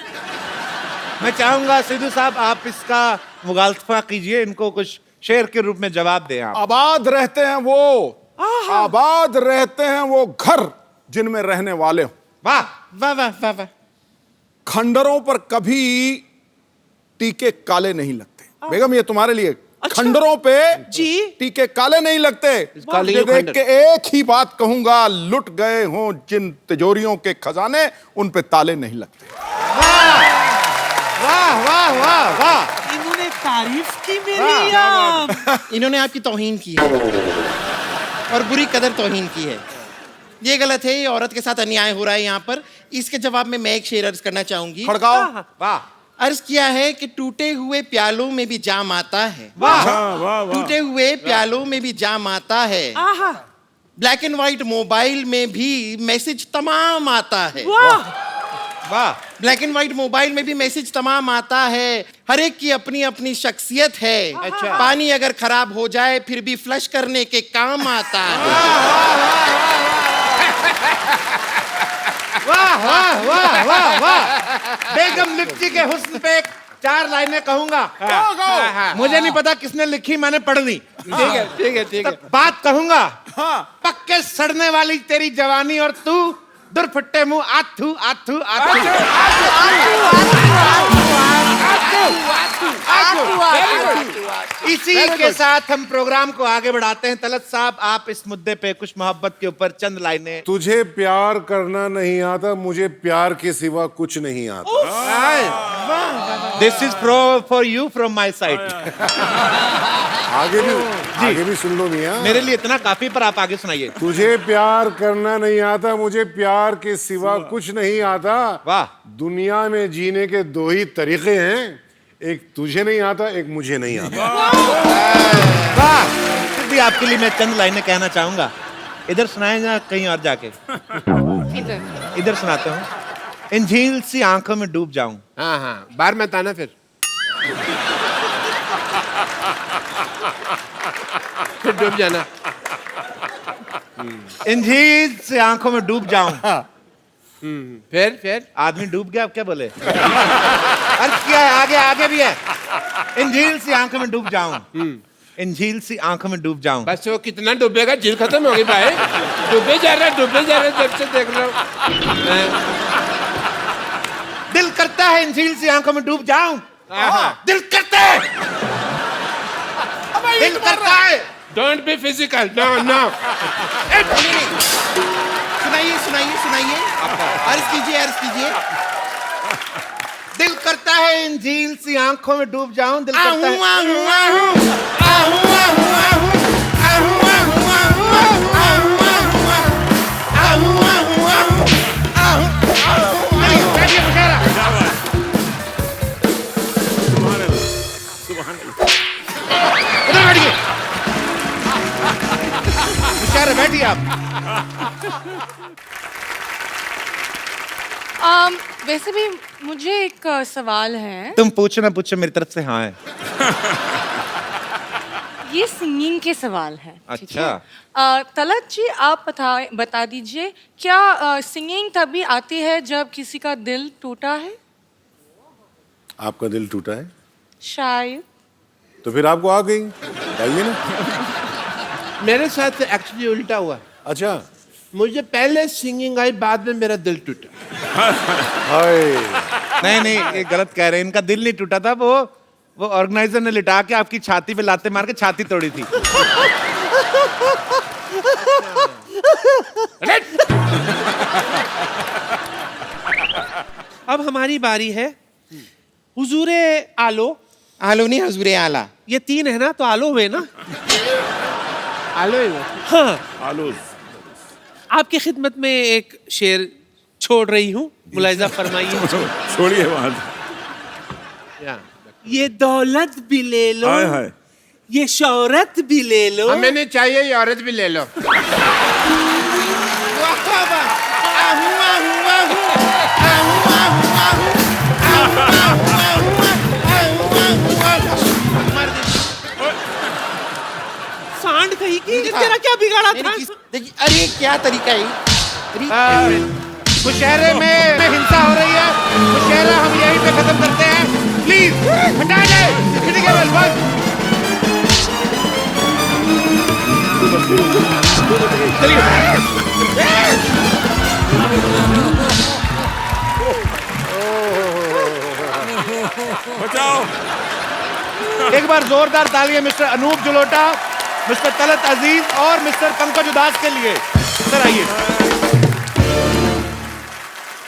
मैं चाहूंगा सिद्धू साहब आप इसका मुगालफा कीजिए, इनको कुछ शेर के रूप में जवाब दें आप। आबाद रहते हैं वो, आबाद रहते हैं वो घर जिनमें रहने वाले हो। वाह वाह वाह वाह वाह। खंडरों पर कभी टीके काले नहीं लगते। बेगम ये तुम्हारे लिए। खंडरों पे जी टीके काले नहीं लगते। ये देख के एक ही बात कहूंगा, लुट गए हों जिन तिजोरियों के खजाने, उन पे ताले नहीं लगते। वाह वाह वाह वाह। इन्होंने तारीफ की मेरी यार। इन्होंने आपकी तौहीन की है और बुरी कदर तौहीन की है। ये गलत है, ये औरत के साथ अन्याय हो रहा है यहाँ पर। इसके जवाब में मैं एक शेर अर्ज करना चाहूंगी। खड़काओ। वाह। अर्ज किया है कि टूटे हुए प्यालों में भी जाम आता है। वाह टूटे हुए प्यालों में भी जाम आता है। ब्लैक एंड व्हाइट मोबाइल में भी मैसेज तमाम आता है। वाह। ब्लैक एंड व्हाइट मोबाइल में भी मैसेज तमाम आता है। हर एक की अपनी अपनी शख्सियत है। अच्छा। पानी अगर खराब हो जाए फिर भी फ्लश करने के काम आता है। वाह वाह वाह वाह वाह। बेगम लिप्टी के हुस्न पे 4 लाइनें कहूंगा। मुझे नहीं पता किसने लिखी, मैंने पढ़ ली। ठीक है ठीक है ठीक है। बात कहूंगा, पक्के सड़ने वाली तेरी जवानी और तू दुरफट्टे मुंह आथू आथू आथू। इसी के साथ हम प्रोग्राम को आगे बढ़ाते हैं। तलत साहब आप इस मुद्दे पे कुछ मोहब्बत के ऊपर चंद लाइनें। तुझे प्यार करना नहीं आता, मुझे प्यार के सिवा कुछ नहीं आता। This is for you from my side. आगे भी सुन लो मियां। मेरे लिए इतना काफी, पर आप आगे सुनाइए। तुझे प्यार करना नहीं आता, मुझे प्यार के सिवा कुछ नहीं आता। वाह। दुनिया में जीने के 2 ही तरीके हैं, एक तुझे नहीं आता, एक मुझे नहीं आता। वाह। फिर भी आपके लिए मैं चंद लाइनें कहना चाहूंगा। इधर सुनाए या कहीं और जाके? इधर सुनाता हूँ। इन झील सी आंखों में डूब जाऊं। हाँ हाँ, बाहर मत आना फिर डूब जाना। इन झील से आंखों में डूब जाऊं। फिर आदमी डूब गया, अब क्या बोले? अर्थ क्या है? आगे आगे भी है। इन झील सी आंखों में डूब जाऊं। इन झील सी आंखों में डूब जाऊं। बस वो कितना डूबेगा, झील खत्म होगी भाई। डूबे जा रहा जब से देख रहा हूँ। दिल करता है इन झील सी आंखों में डूब जाऊं। दिल करता है, दिल करता है। Don't be physical, no no. सुनाइए सुनाइए सुनाइए, अर्ज कीजिए अर्ज कीजिए। दिल करता है इन झील सी आंखों में डूब जाऊं। दिल करता है। बैठिए आप। वैसे भी मुझे एक सवाल है। तुम पूछो ना पूछो, मेरी तरफ से हाँ है। ये सिंगिंग के सवाल है। ठीक है? अच्छा। तलत जी आप बता दीजिए, क्या सिंगिंग तभी आती है जब किसी का दिल टूटा है? आपका दिल टूटा है शायद। तो फिर आपको आ गई, बताइए ना। मेरे साथ एक्चुअली उल्टा हुआ। अच्छा। मुझे पहले सिंगिंग आई, बाद में मेरा दिल टूटा। नहीं नहीं, ये गलत कह रहे हैं। इनका दिल नहीं टूटा था, वो ऑर्गेनाइजर ने लिटा के आपकी छाती पे लाते मार के छाती तोड़ी थी। अब हमारी बारी है। हुजूरे आलो। आलो नहीं, हुजूरे आला। ये 3 है ना, तो आलो हुए ना। आलो ही वो। हाँ, आलो। आपकी खिदमत में एक शेर छोड़ रही हूँ, मुलाहिजा फरमाइए। छोड़िए वहां से। ये दौलत भी ले लो, हाय हाय। ये शौहरत भी ले लो। हमें नहीं चाहिए, ये औरत भी ले लो। सांड कहीं की, तेरा क्या बिगाड़ा था? अरे क्या तरीका है? मुशहरे में हिंसा हो रही है। मुशहरा हम यहीं पे खत्म करते हैं। प्लीज हटा दे। बचाओ। एक बार जोरदार तालियां मिस्टर अनूप जलोटा, मिस्टर तलत अजीज और मिस्टर पंकज उदास के लिए। सर आइए।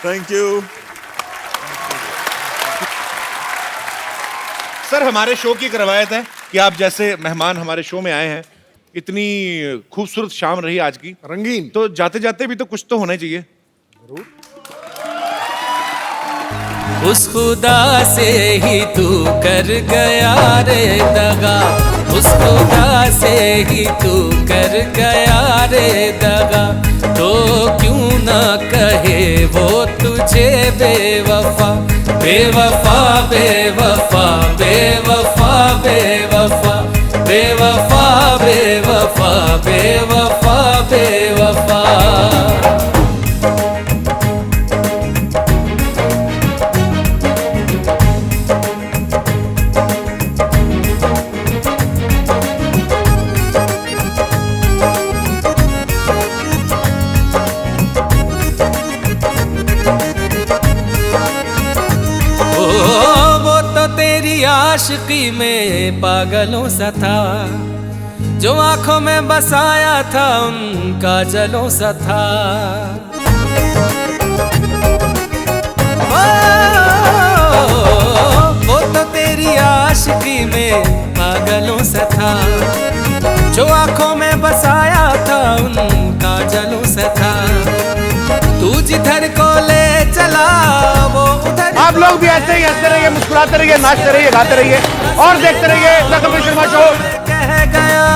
Thank you. सर हमारे शो की एक रवायत है कि आप जैसे मेहमान हमारे शो में आए हैं, इतनी खूबसूरत शाम रही आज की, रंगीन, तो जाते जाते भी तो कुछ तो होना चाहिए। उस खुदा से ही तू कर गया रे दगा, उस खुदा से ही तू कर गया रे दगा, तो क्यों ना कहे वो तुझे बेवफा, बेवफा बेवफा बेवफा बेवफा बेवफा बेवफा बेवफा बेवफा। आशिकी में पागलों सा था, जो आंखों में बसाया था उनका जलों सा था। वो तो तेरी आशिकी में पागलों सा था, जो आंखों में बसाया था उनका जलों सा था। तू जिधर को ले चला वो उधर। आप लोग भी ऐसे ही हंसते रहिए, मुस्कुराते रहिए, नाचते रहिए, गाते रहिए और देखते रहिए कपिल शर्मा शो। कह गया